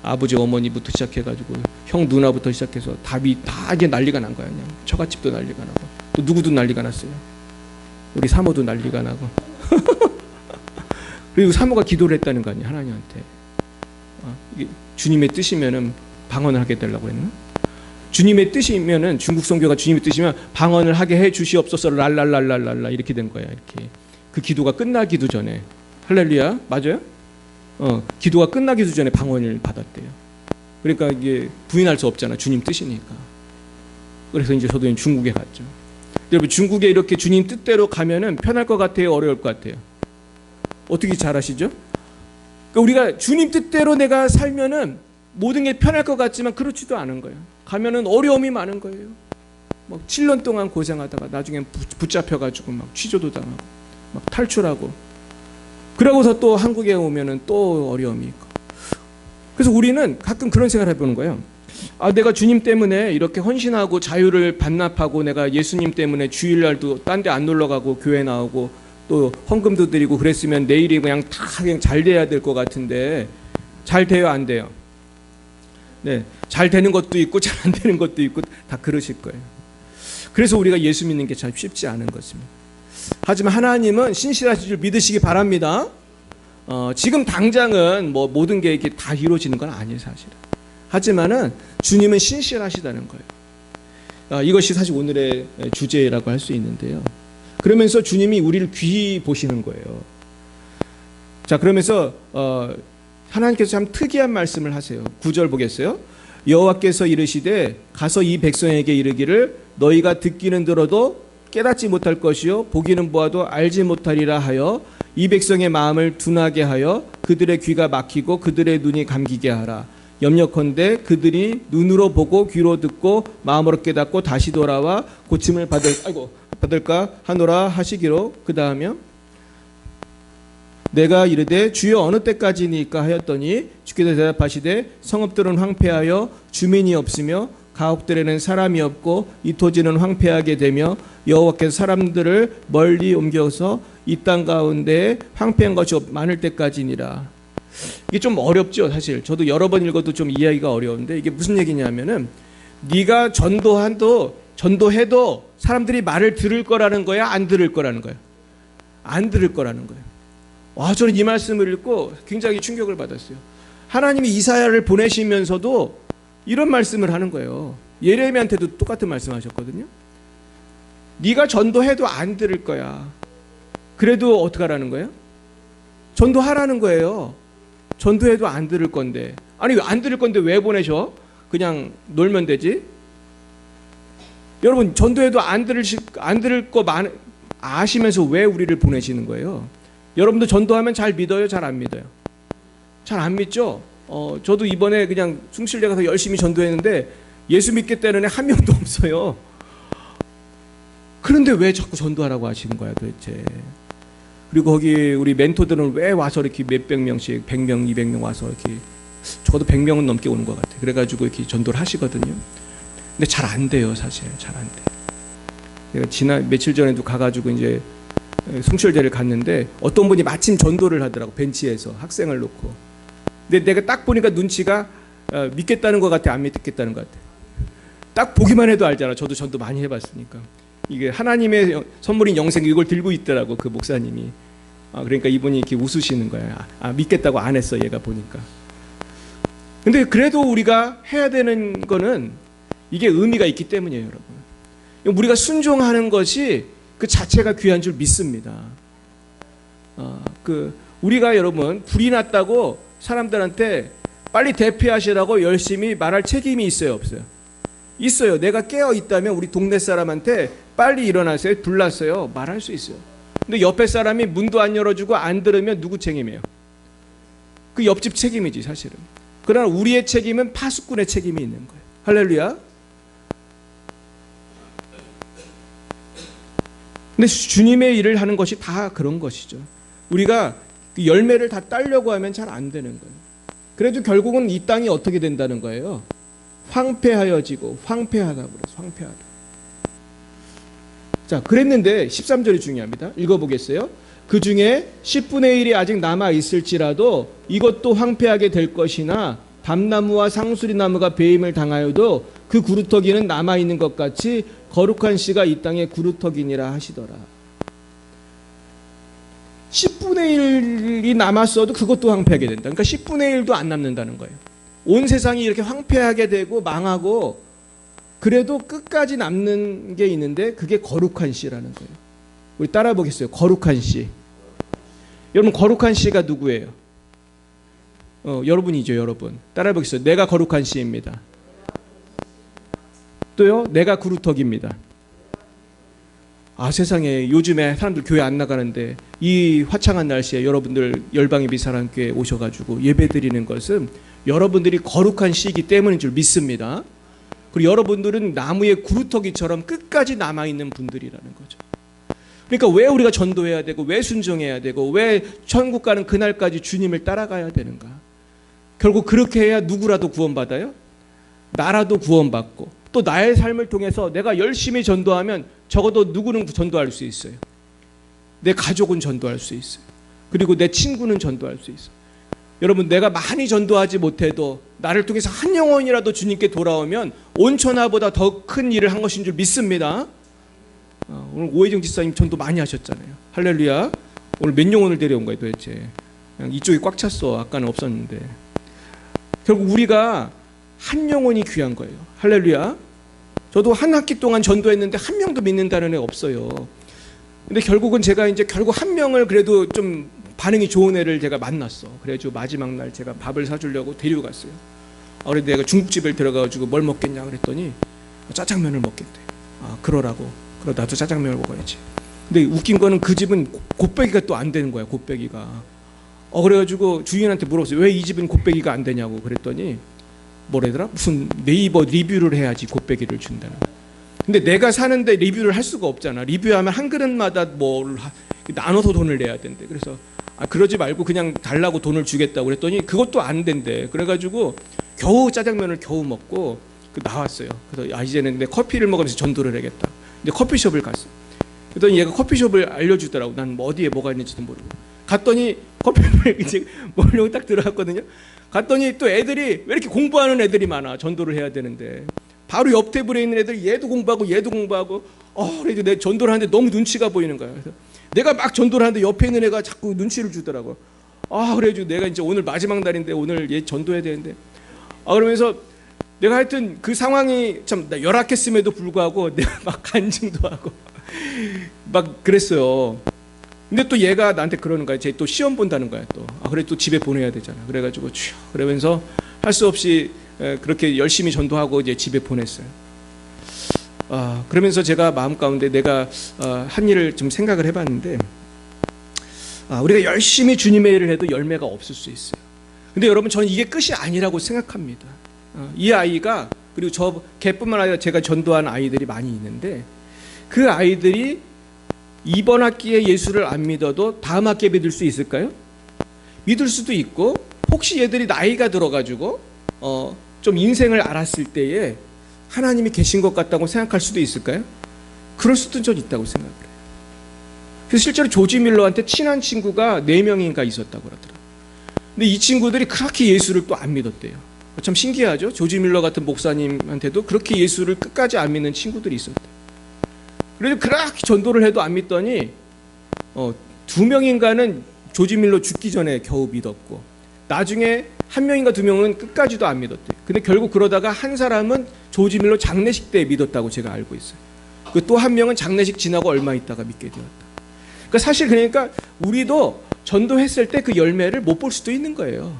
아버지 어머니부터 시작해가지고 형 누나부터 시작해서 답이 다 이게 난리가 난 거야. 그냥 처갓집도 난리가 나고 또 누구도 난리가 났어요. 우리 사모도 난리가 나고 그리고 사모가 기도를 했다는 거 아니에요, 하나님한테. 이게 주님의 뜻이면은 방언을 하게 되려고 했나? 주님의 뜻이면은, 중국 선교가 주님의 뜻이면 방언을 하게 해 주시옵소서 랄랄랄랄랄라 이렇게 된 거야. 이렇게 그 기도가 끝나기도 전에. 할렐루야, 맞아요? 기도가 끝나기도 전에 방언을 받았대요. 그러니까 이게 부인할 수 없잖아, 주님 뜻이니까. 그래서 이제 저도 중국에 갔죠. 여러분, 중국에 이렇게 주님 뜻대로 가면은 편할 것 같아요, 어려울 것 같아요? 어떻게 잘 아시죠? 그러니까 우리가 주님 뜻대로 내가 살면은 모든 게 편할 것 같지만 그렇지도 않은 거예요. 가면은 어려움이 많은 거예요. 막 7년 동안 고생하다가 나중엔 붙잡혀가지고 막 취조도 당하고 막 탈출하고, 그러고서 또 한국에 오면은 또 어려움이 있고. 그래서 우리는 가끔 그런 생각을 해보는 거예요. 내가 주님 때문에 이렇게 헌신하고 자유를 반납하고, 내가 예수님 때문에 주일날도 딴 데 안 놀러 가고 교회 나오고 또 헌금도 드리고 그랬으면 내일이 그냥 잘 돼야 될 것 같은데, 잘 돼요, 안 돼요? 네, 잘 되는 것도 있고 잘 안 되는 것도 있고 다 그러실 거예요. 그래서 우리가 예수 믿는 게 참 쉽지 않은 것입니다. 하지만 하나님은 신실하실 줄 믿으시기 바랍니다. 지금 당장은 뭐 모든 게 이렇게 다 이루어지는 건 아니에요, 사실은. 하지만은 주님은 신실하시다는 거예요. 이것이 사실 오늘의 주제라고 할 수 있는데요. 그러면서 주님이 우리를 귀히 보시는 거예요. 자, 그러면서 하나님께서 참 특이한 말씀을 하세요. 9절 보겠어요? 여호와께서 이르시되 가서 이 백성에게 이르기를 너희가 듣기는 들어도 깨닫지 못할 것이요 보기는 보아도 알지 못하리라 하여 이 백성의 마음을 둔하게 하여 그들의 귀가 막히고 그들의 눈이 감기게 하라. 염려컨대 그들이 눈으로 보고 귀로 듣고 마음으로 깨닫고 다시 돌아와 고침을 받을까 하노라 하시기로. 그 다음에 내가 이르되 주여 어느 때까지니까 하였더니 주께서 대답하시되 성읍들은 황폐하여 주민이 없으며 가옥들에는 사람이 없고 이 토지는 황폐하게 되며 여호와께서 사람들을 멀리 옮겨서 이 땅 가운데 황폐한 것이 많을 때까지니라. 이게 좀 어렵죠, 사실. 저도 여러 번 읽어도 좀 이해하기가 어려운데, 이게 무슨 얘기냐면은 네가 전도해도 사람들이 말을 들을 거라는 거야, 안 들을 거라는 거야? 안 들을 거라는 거예요. 저는 이 말씀을 읽고 굉장히 충격을 받았어요. 하나님이 이사야를 보내시면서도 이런 말씀을 하는 거예요. 예레미야한테도 똑같은 말씀하셨거든요. 네가 전도해도 안 들을 거야. 그래도 어떻게 하라는 거예요? 전도하라는 거예요. 전도해도 안 들을 건데. 아니, 안 들을 건데 왜 보내셔? 그냥 놀면 되지. 여러분, 전도해도 안 들을 거 아시면서 왜 우리를 보내시는 거예요? 여러분도 전도하면 잘 믿어요? 잘 안 믿어요? 잘 안 믿죠? 저도 이번에 그냥 숭실대 가서 열심히 전도했는데 예수 믿겠다는 애 한 명도 없어요. 그런데 왜 자꾸 전도하라고 하시는 거야 도대체? 그리고 거기 우리 멘토들은 왜 와서 이렇게 몇백 명씩 100명, 200명 와서 이렇게, 적어도 100명은 넘게 오는 것 같아요. 그래가지고 이렇게 전도를 하시거든요. 근데 잘 안 돼요, 사실. 잘 안 돼. 내가 며칠 전에도 가가지고 이제 숭실대를 갔는데 어떤 분이 마침 전도를 하더라고, 벤치에서 학생을 놓고. 근데 내가 딱 보니까 눈치가 믿겠다는 것 같아, 안 믿겠다는 것 같아. 딱 보기만 해도 알잖아. 저도 전도 많이 해봤으니까. 이게 하나님의 선물인 영생, 이걸 들고 있더라고, 그 목사님이. 그러니까 이분이 이렇게 웃으시는 거야. 믿겠다고 안 했어, 얘가 보니까. 근데 그래도 우리가 해야 되는 거는 이게 의미가 있기 때문이에요, 여러분. 우리가 순종하는 것이 그 자체가 귀한 줄 믿습니다. 우리가 여러분 불이 났다고 사람들한테 빨리 대피하시라고 열심히 말할 책임이 있어요, 없어요? 있어요. 내가 깨어 있다면 우리 동네 사람한테 빨리 일어나세요, 불 났어요, 말할 수 있어요. 근데 옆에 사람이 문도 안 열어주고 안 들으면 누구 책임이에요? 그 옆집 책임이지, 사실은. 그러나 우리의 책임은 파수꾼의 책임이 있는 거예요. 할렐루야. 근데 주님의 일을 하는 것이 다 그런 것이죠. 우리가 그 열매를 다 따려고 하면 잘 안 되는 거예요. 그래도 결국은 이 땅이 어떻게 된다는 거예요? 황폐하여지고, 황폐하다고 그래서 황폐하다. 자, 그랬는데 13절이 중요합니다. 읽어보겠어요. 그 중에 10분의 1이 아직 남아 있을지라도 이것도 황폐하게 될 것이나 밤나무와 상수리나무가 배임을 당하여도 그 구루터기는 남아 있는 것 같이 거룩한 씨가 이 땅의 구루터기니라 하시더라. 10분의 1이 남았어도 그것도 황폐하게 된다. 그러니까 10분의 1도 안 남는다는 거예요. 온 세상이 이렇게 황폐하게 되고 망하고 그래도 끝까지 남는 게 있는데 그게 거룩한 씨라는 거예요. 우리 따라 보겠어요. 거룩한 씨. 여러분 거룩한 씨가 누구예요? 여러분이죠, 여러분. 따라 보겠어요. 내가 거룩한 씨입니다. 또요, 내가 구루터기입니다. 아, 세상에 요즘에 사람들 교회 안 나가는데 이 화창한 날씨에 여러분들 열방예비 사랑교회 오셔가지고 예배 드리는 것은 여러분들이 거룩한 씨이기 때문인 줄 믿습니다. 그리고 여러분들은 나무의 구루터기처럼 끝까지 남아있는 분들이라는 거죠. 그러니까 왜 우리가 전도해야 되고 왜 순종해야 되고 왜 천국 가는 그날까지 주님을 따라가야 되는가? 결국 그렇게 해야 누구라도 구원받아요? 나라도 구원받고 또 나의 삶을 통해서 내가 열심히 전도하면 적어도 누구는 전도할 수 있어요. 내 가족은 전도할 수 있어요. 그리고 내 친구는 전도할 수 있어요. 여러분 내가 많이 전도하지 못해도 나를 통해서 한 영혼이라도 주님께 돌아오면 온천하보다 더 큰 일을 한 것인 줄 믿습니다. 오늘 오혜정 집사님 전도 많이 하셨잖아요. 할렐루야. 오늘 몇 영혼을 데려온 거예요 도대체. 그냥 이쪽이 꽉 찼어. 아까는 없었는데. 결국 우리가 한 영혼이 귀한 거예요. 할렐루야. 저도 한 학기 동안 전도했는데 한 명도 믿는다는 애 없어요. 근데 결국은 제가 이제 결국 한 명을 그래도 좀 반응이 좋은 애를 제가 만났어. 그래가지고 마지막 날 제가 밥을 사주려고 데리고 갔어요. 그래도 내가 중국집에 들어가가지고 뭘 먹겠냐 그랬더니 짜장면을 먹겠대. 아 그러라고. 그럼 나도 짜장면을 먹어야지. 근데 웃긴 거는 그 집은 곱빼기가 또 안 되는 거야. 곱빼기가. 그래가지고 주인한테 물어봤어요. 왜 이 집은 곱빼기가 안 되냐고 그랬더니 뭐래더라? 무슨 네이버 리뷰를 해야지 곱빼기를 준다는. 근데 내가 사는데 리뷰를 할 수가 없잖아. 리뷰하면 한 그릇마다 뭘 나눠서 돈을 내야 된대. 그래서 그러지 말고 그냥 달라고 돈을 주겠다고 그랬더니 그것도 안 된대. 그래가지고 겨우 짜장면을 겨우 먹고 나왔어요. 그래서 이제는 내 커피를 먹으면서 전도를 해야겠다. 근데 커피숍을 갔어. 그랬더니 얘가 커피숍을 알려주더라고. 난 뭐 어디에 뭐가 있는지도 모르고. 갔더니 커피숍을 이제 먹으려고 딱 들어갔거든요. 갔더니 또 애들이 왜 이렇게 공부하는 애들이 많아. 전도를 해야 되는데. 바로 옆 테이블에 있는 애들이 얘도 공부하고 얘도 공부하고 그래도 내 전도를 하는데 너무 눈치가 보이는 거야. 그래서 내가 막 전도를 하는데 옆에 있는 애가 자꾸 눈치를 주더라고. 그래가지고 내가 이제 오늘 마지막 날인데 오늘 얘 전도해야 되는데 그러면서 내가 하여튼 그 상황이 참 열악했음에도 불구하고 내가 막 간증도 하고 막 그랬어요. 근데 또 얘가 나한테 그러는 거야. 쟤 또 시험 본다는 거야 또. 그래 또 집에 보내야 되잖아. 그래가지고 그러면서 할 수 없이 그렇게 열심히 전도하고 이제 집에 보냈어요. 그러면서 제가 마음 가운데 내가 한 일을 좀 생각을 해봤는데 우리가 열심히 주님의 일을 해도 열매가 없을 수 있어요. 근데 여러분 저는 이게 끝이 아니라고 생각합니다. 이 아이가 그리고 저 걔뿐만 아니라 제가 전도한 아이들이 많이 있는데 그 아이들이 이번 학기에 예수를 안 믿어도 다음 학기에 믿을 수 있을까요? 믿을 수도 있고 혹시 얘들이 나이가 들어가지고 좀 인생을 알았을 때에 하나님이 계신 것 같다고 생각할 수도 있을까요? 그럴 수도 좀 있다고 생각을 해요. 그래서 실제로 조지 밀러한테 친한 친구가 4명인가 있었다고 그러더라고요. 근데 이 친구들이 그렇게 예수를 또 안 믿었대요. 참 신기하죠? 조지 밀러 같은 목사님한테도 그렇게 예수를 끝까지 안 믿는 친구들이 있었대요. 그래서 그렇게 전도를 해도 안 믿더니 2명인가는 조지 밀러 죽기 전에 겨우 믿었고 나중에 1명인가 2명은 끝까지도 안 믿었대요. 근데 결국 그러다가 한 사람은 조지 밀러 장례식 때 믿었다고 제가 알고 있어요. 그 또 1명은 장례식 지나고 얼마 있다가 믿게 되었다. 그러니까 사실 그러니까 우리도 전도했을 때 그 열매를 못 볼 수도 있는 거예요.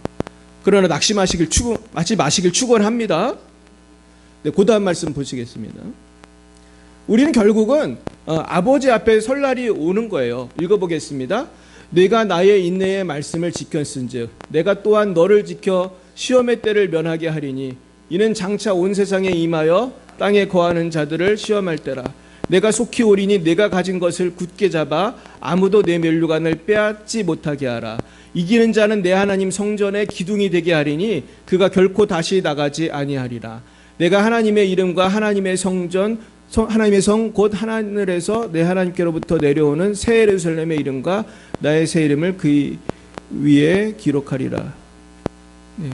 그러나 낙심하지 마시길 축원합니다. 네, 그 다음 말씀 보시겠습니다. 우리는 결국은 아버지 앞에 설 날이 오는 거예요. 읽어보겠습니다. 내가 나의 인내의 말씀을 지켰은즉 내가 또한 너를 지켜 시험의 때를 면하게 하리니 이는 장차 온 세상에 임하여 땅에 거하는 자들을 시험할 때라. 내가 속히 오리니 내가 가진 것을 굳게 잡아 아무도 내 면류관을 빼앗지 못하게 하라. 이기는 자는 내 하나님 성전의 기둥이 되게 하리니 그가 결코 다시 나가지 아니하리라. 내가 하나님의 이름과 하나님의 성전 하나님의 성 곧 하늘에서 내 하나님께로부터 내려오는 새 예루살렘의 이름과 나의 새 이름을 그 위에 기록하리라. 네.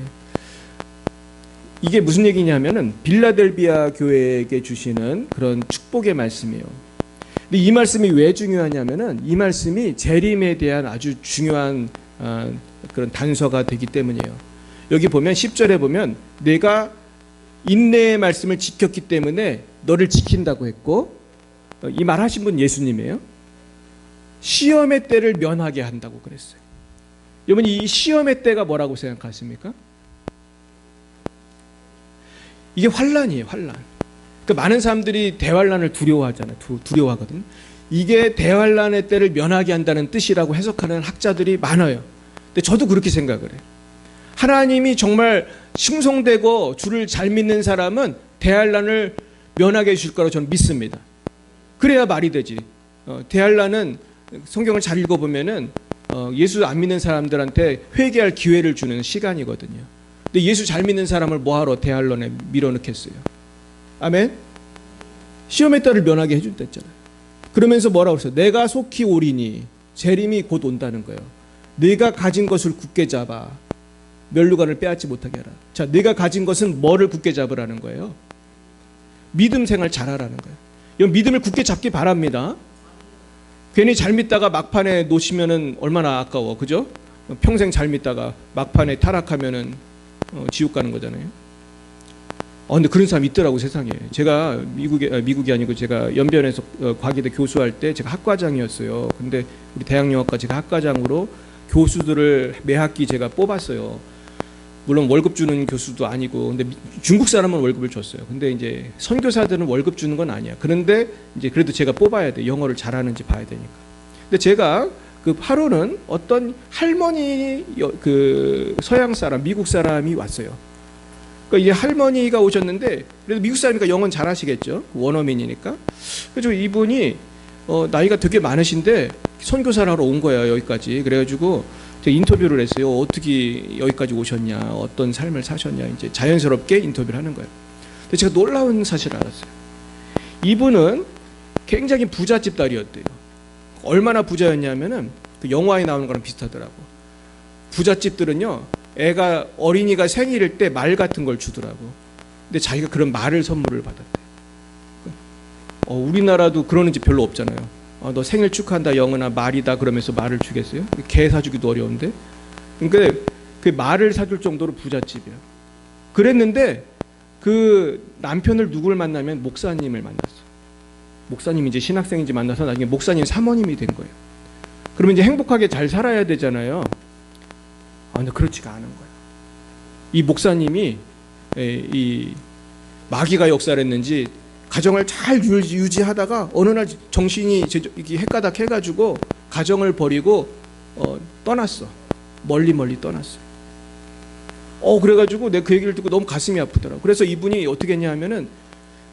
이게 무슨 얘기냐면은 빌라델비아 교회에게 주시는 그런 축복의 말씀이에요. 근데 이 말씀이 왜 중요하냐면은 이 말씀이 재림에 대한 아주 중요한 그런 단서가 되기 때문이에요. 여기 보면 10절에 보면 내가 인내의 말씀을 지켰기 때문에 너를 지킨다고 했고, 이 말 하신 분 예수님이에요. 시험의 때를 면하게 한다고 그랬어요. 여러분, 이 시험의 때가 뭐라고 생각하십니까? 이게 환란이에요, 환란. 그러니까 많은 사람들이 대환란을 두려워하잖아요. 두려워하거든요. 이게 대환란의 때를 면하게 한다는 뜻이라고 해석하는 학자들이 많아요. 근데 저도 그렇게 생각을 해요. 하나님이 정말 숭송되고 주를 잘 믿는 사람은 대환란을 면하게 해줄 거라고 저는 믿습니다. 그래야 말이 되지. 대환란은 성경을 잘 읽어보면은 예수 안 믿는 사람들한테 회개할 기회를 주는 시간이거든요. 근데 예수 잘 믿는 사람을 뭐하러 대환란에 밀어넣겠어요? 아멘? 시험의 때를 면하게 해준다 했잖아요. 그러면서 뭐라고 그랬어요? 내가 속히 오리니, 재림이 곧 온다는 거예요. 내가 가진 것을 굳게 잡아 멸류관을 빼앗지 못하게 하라. 자, 내가 가진 것은 뭐를 굳게 잡으라는 거예요? 믿음 생활 잘하라는 거예요. 이 믿음을 굳게 잡기 바랍니다. 괜히 잘 믿다가 막판에 놓치면은 얼마나 아까워, 그죠? 평생 잘 믿다가 막판에 타락하면은 지옥 가는 거잖아요. 근데 그런 사람 있더라고, 세상에. 제가 미국이 아니고 제가 연변에서 과기대 교수할 때 제가 학과장이었어요. 근데 우리 대학영어과 제가 학과장으로 교수들을 매 학기 제가 뽑았어요. 물론 월급 주는 교수도 아니고, 근데 중국 사람은 월급을 줬어요. 근데 이제 선교사들은 월급 주는 건 아니야. 그런데 이제 그래도 제가 뽑아야 돼. 영어를 잘하는지 봐야 되니까. 근데 제가 그 하루는 어떤 할머니, 그 서양 사람, 미국 사람이 왔어요. 그러니까 이제 할머니가 오셨는데, 그래도 미국 사람이니까 영어는 잘하시겠죠. 원어민이니까. 그래서 이분이 나이가 되게 많으신데 선교사를 하러 온 거예요, 여기까지. 그래가지고 제가 인터뷰를 했어요. 어떻게 여기까지 오셨냐, 어떤 삶을 사셨냐, 이제 자연스럽게 인터뷰를 하는 거예요. 근데 제가 놀라운 사실을 알았어요. 이분은 굉장히 부잣집 딸이었대요. 얼마나 부자였냐면은 그 영화에 나오는 거랑 비슷하더라고. 부잣집들은요, 어린이가 생일일 때 말 같은 걸 주더라고. 근데 자기가 그런 말을 선물을 받았대. 우리나라도 그러는 집 별로 없잖아요. 너 생일 축하한다 영은아, 말이다 그러면서 말을 주겠어요? 개 사주기도 어려운데. 그러니까 그 말을 사줄 정도로 부잣집이야. 그랬는데 그 남편을 누굴 만나면 목사님을 만났어. 목사님이 이제 신학생인지 만나서 나중에 목사님 사모님이 된 거예요. 그러면 이제 행복하게 잘 살아야 되잖아요. 근데 그렇지가 않은 거예요. 이 목사님이 이 마귀가 역사했는지 가정을 잘 유지하다가 어느 날 정신이 헷가닥 해가지고 가정을 버리고 떠났어. 멀리 떠났어요. 그래가지고 내가 그 얘기를 듣고 너무 가슴이 아프더라고. 그래서 이분이 어떻게 했냐 하면은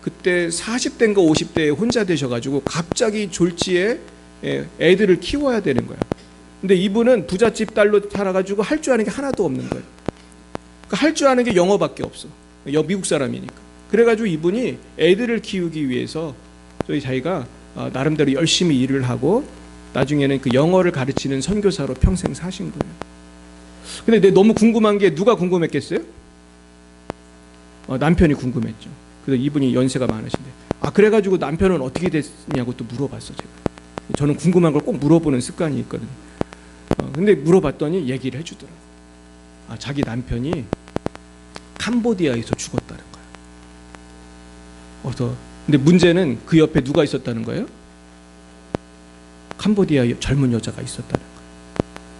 그때 40대인가 50대에 혼자 되셔가지고 갑자기 졸지에 애들을 키워야 되는 거야. 근데 이분은 부잣집 딸로 살아가지고 할 줄 아는 게 하나도 없는 거예요. 그러니까 할 줄 아는 게 영어밖에 없어. 미국 사람이니까. 그래가지고 이분이 애들을 키우기 위해서 저희 자기가 나름대로 열심히 일을 하고 나중에는 그 영어를 가르치는 선교사로 평생 사신 거예요. 근데 내가 너무 궁금한 게 누가 궁금했겠어요? 남편이 궁금했죠. 그래서 이분이 연세가 많으신데 그래가지고 남편은 어떻게 됐냐고 또 물어봤어. 제가 저는 궁금한 걸 꼭 물어보는 습관이 있거든요. 근데 물어봤더니 얘기를 해주더라고요. 자기 남편이 캄보디아에서 죽었다는 거예요. 근데 문제는 그 옆에 누가 있었다는 거예요? 캄보디아 젊은 여자가 있었다는 거예요.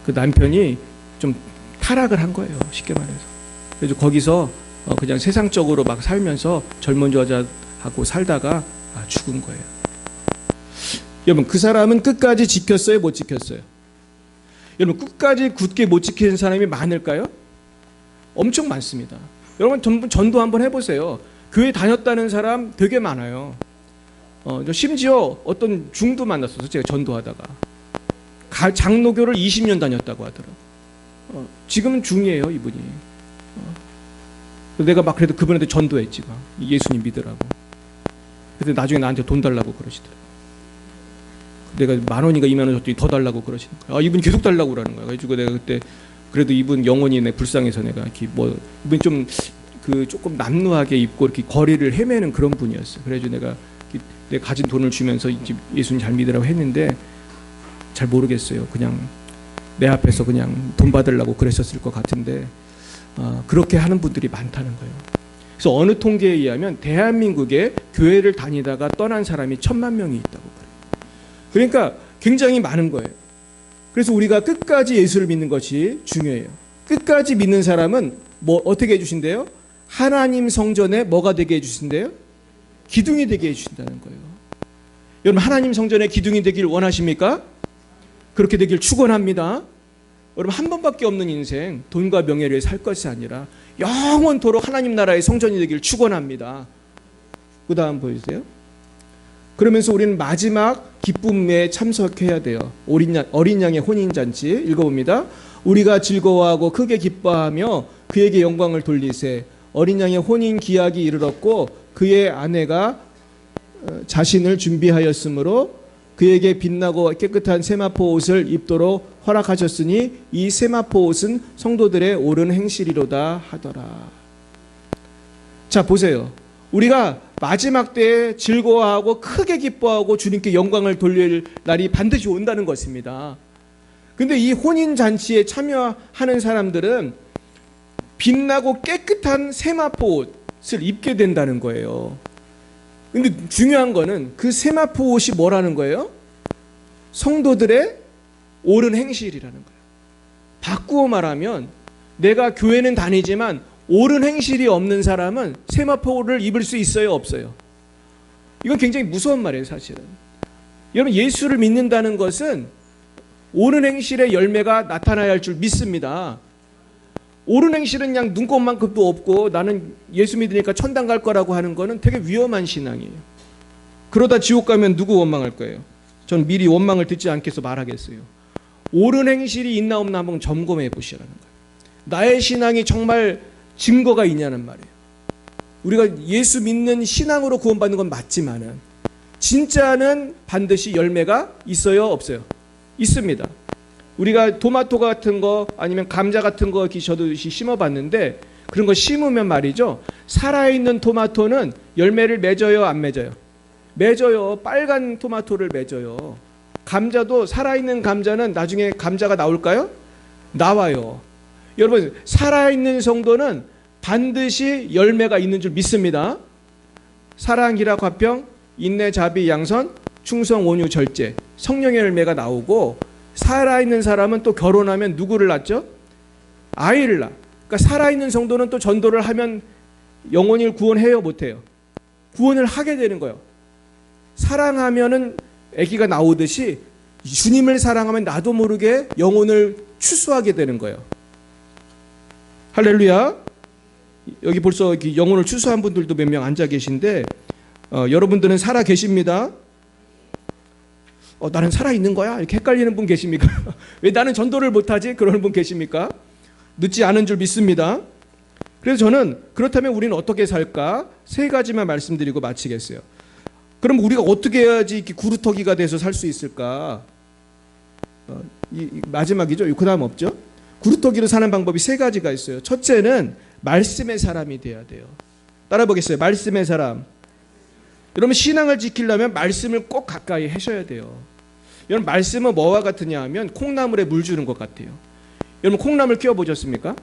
그 남편이 좀 타락을 한 거예요, 쉽게 말해서. 그래서 거기서 그냥 세상적으로 막 살면서 젊은 여자하고 살다가 죽은 거예요. 여러분, 그 사람은 끝까지 지켰어요, 못 지켰어요? 여러분, 끝까지 굳게 못 지키는 사람이 많을까요? 엄청 많습니다. 여러분, 전도 한번 해보세요. 교회 다녔다는 사람 되게 많아요. 심지어 어떤 중도 만났어서 제가 전도하다가 장로교를 20년 다녔다고 하더라고요. 지금은 중이에요, 이분이. 내가 막 그래도 그분한테 전도했지, 막 예수님 믿으라고. 근데 나중에 나한테 돈 달라고 그러시더라고요. 내가 10,000원인가 20,000원 줬더니 더 달라고 그러시는 거예요. 이분 계속 달라고 그러는 거예요. 그래가지고 내가 그때 그래도 이분 영혼이 불쌍해서 내가 이렇게 이분 좀 조금 남루하게 입고 이렇게 거리를 헤매는 그런 분이었어요. 그래가지고 내가 가진 돈을 주면서 예수님 잘 믿으라고 했는데 잘 모르겠어요. 그냥 내 앞에서 그냥 돈 받으려고 그랬었을 것 같은데 그렇게 하는 분들이 많다는 거예요. 그래서 어느 통계에 의하면 대한민국에 교회를 다니다가 떠난 사람이 1,000만 명이 있다고 그래요. 그러니까 굉장히 많은 거예요. 그래서 우리가 끝까지 예수를 믿는 것이 중요해요. 끝까지 믿는 사람은 뭐 어떻게 해주신대요? 하나님 성전에 뭐가 되게 해주신대요? 기둥이 되게 해주신다는 거예요. 여러분 하나님 성전에 기둥이 되길 원하십니까? 그렇게 되길 축원합니다. 여러분 한 번밖에 없는 인생 돈과 명예를 위해 살 것이 아니라 영원토록 하나님 나라의 성전이 되길 축원합니다. 그 다음 보여주세요. 그러면서 우리는 마지막 기쁨에 참석해야 돼요. 어린 양의 혼인잔치 읽어봅니다. 우리가 즐거워하고 크게 기뻐하며 그에게 영광을 돌리세. 어린 양의 혼인 기약이 이르렀고 그의 아내가 자신을 준비하였으므로 그에게 빛나고 깨끗한 세마포 옷을 입도록 허락하셨으니 이 세마포 옷은 성도들의 옳은 행실이로다 하더라. 자 보세요. 우리가 마지막 때에 즐거워하고 크게 기뻐하고 주님께 영광을 돌릴 날이 반드시 온다는 것입니다. 근데 이 혼인잔치에 참여하는 사람들은 빛나고 깨끗한 세마포 옷을 입게 된다는 거예요. 근데 중요한 거는 그 세마포 옷이 뭐라는 거예요? 성도들의 옳은 행실이라는 거예요. 바꾸어 말하면 내가 교회는 다니지만 옳은 행실이 없는 사람은 세마포를 입을 수 있어요, 없어요? 이건 굉장히 무서운 말이에요, 사실은. 여러분 예수를 믿는다는 것은 옳은 행실의 열매가 나타나야 할 줄 믿습니다. 옳은 행실은 그냥 눈곱만큼도 없고 나는 예수 믿으니까 천당 갈 거라고 하는 거는 되게 위험한 신앙이에요. 그러다 지옥 가면 누구 원망할 거예요? 전 미리 원망을 듣지 않겠어 말하겠어요. 옳은 행실이 있나 없나 한번 점검해 보시라는 거예요. 나의 신앙이 정말 증거가 있냐는 말이에요. 우리가 예수 믿는 신앙으로 구원받는 건 맞지만은 진짜는 반드시 열매가 있어요, 없어요? 있습니다. 우리가 토마토 같은 거 아니면 감자 같은 거 저도 심어봤는데 그런 거 심으면 말이죠. 살아있는 토마토는 열매를 맺어요, 안 맺어요? 맺어요. 빨간 토마토를 맺어요. 감자도 살아있는 감자는 나중에 감자가 나올까요? 나와요. 여러분 살아있는 성도는 반드시 열매가 있는 줄 믿습니다. 사랑, 희락, 화평, 인내, 자비, 양선, 충성, 온유, 절제, 성령의 열매가 나오고 살아있는 사람은 또 결혼하면 누구를 낳죠? 아이를 낳아. 그러니까 살아있는 성도는 또 전도를 하면 영혼을 구원해요, 못해요? 구원을 하게 되는 거예요. 사랑하면은 아기가 나오듯이 주님을 사랑하면 나도 모르게 영혼을 추수하게 되는 거예요. 할렐루야. 여기 벌써 영혼을 추수한 분들도 몇 명 앉아 계신데 여러분들은 살아 계십니다. 나는 살아있는 거야? 이렇게 헷갈리는 분 계십니까? 왜 나는 전도를 못하지? 그러는 분 계십니까? 늦지 않은 줄 믿습니다. 그래서 저는 그렇다면 우리는 어떻게 살까? 세 가지만 말씀드리고 마치겠어요. 그럼 우리가 어떻게 해야지 이렇게 구루터기가 돼서 살 수 있을까? 마지막이죠. 그 다음 없죠? 구루터기로 사는 방법이 세 가지가 있어요. 첫째는 말씀의 사람이 돼야 돼요. 따라 보겠어요. 말씀의 사람. 여러분 신앙을 지키려면 말씀을 꼭 가까이 하셔야 돼요. 여러분 말씀은 뭐와 같으냐 하면 콩나물에 물 주는 것 같아요. 여러분 콩나물 끼워 보셨습니까?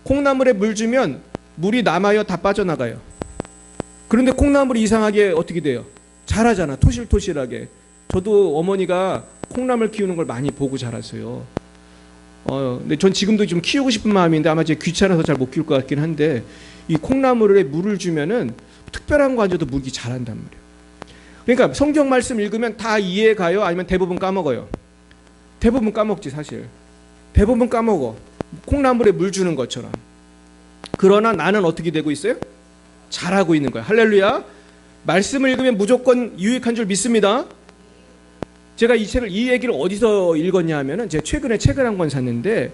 콩나물에 물 주면 물이 남아요, 다 빠져나가요? 그런데 콩나물이 이상하게 어떻게 돼요? 자라잖아, 토실토실하게. 저도 어머니가 콩나물 키우는 걸 많이 보고 자랐어요. 근데 전 지금도 좀 키우고 싶은 마음인데 아마 제 귀찮아서 잘 못 키울 것 같긴 한데 이 콩나물에 물을 주면은 특별한 거 안 줘도 물이 자란단 말이에요. 그러니까 성경 말씀 읽으면 다 이해 가요? 아니면 대부분 까먹어요? 대부분 까먹지 사실. 대부분 까먹어. 콩나물에 물 주는 것처럼. 그러나 나는 어떻게 되고 있어요? 잘하고 있는 거예요. 할렐루야. 말씀을 읽으면 무조건 유익한 줄 믿습니다. 제가 이 얘기를 어디서 읽었냐 하면은 제가 최근에 책을 한 권 샀는데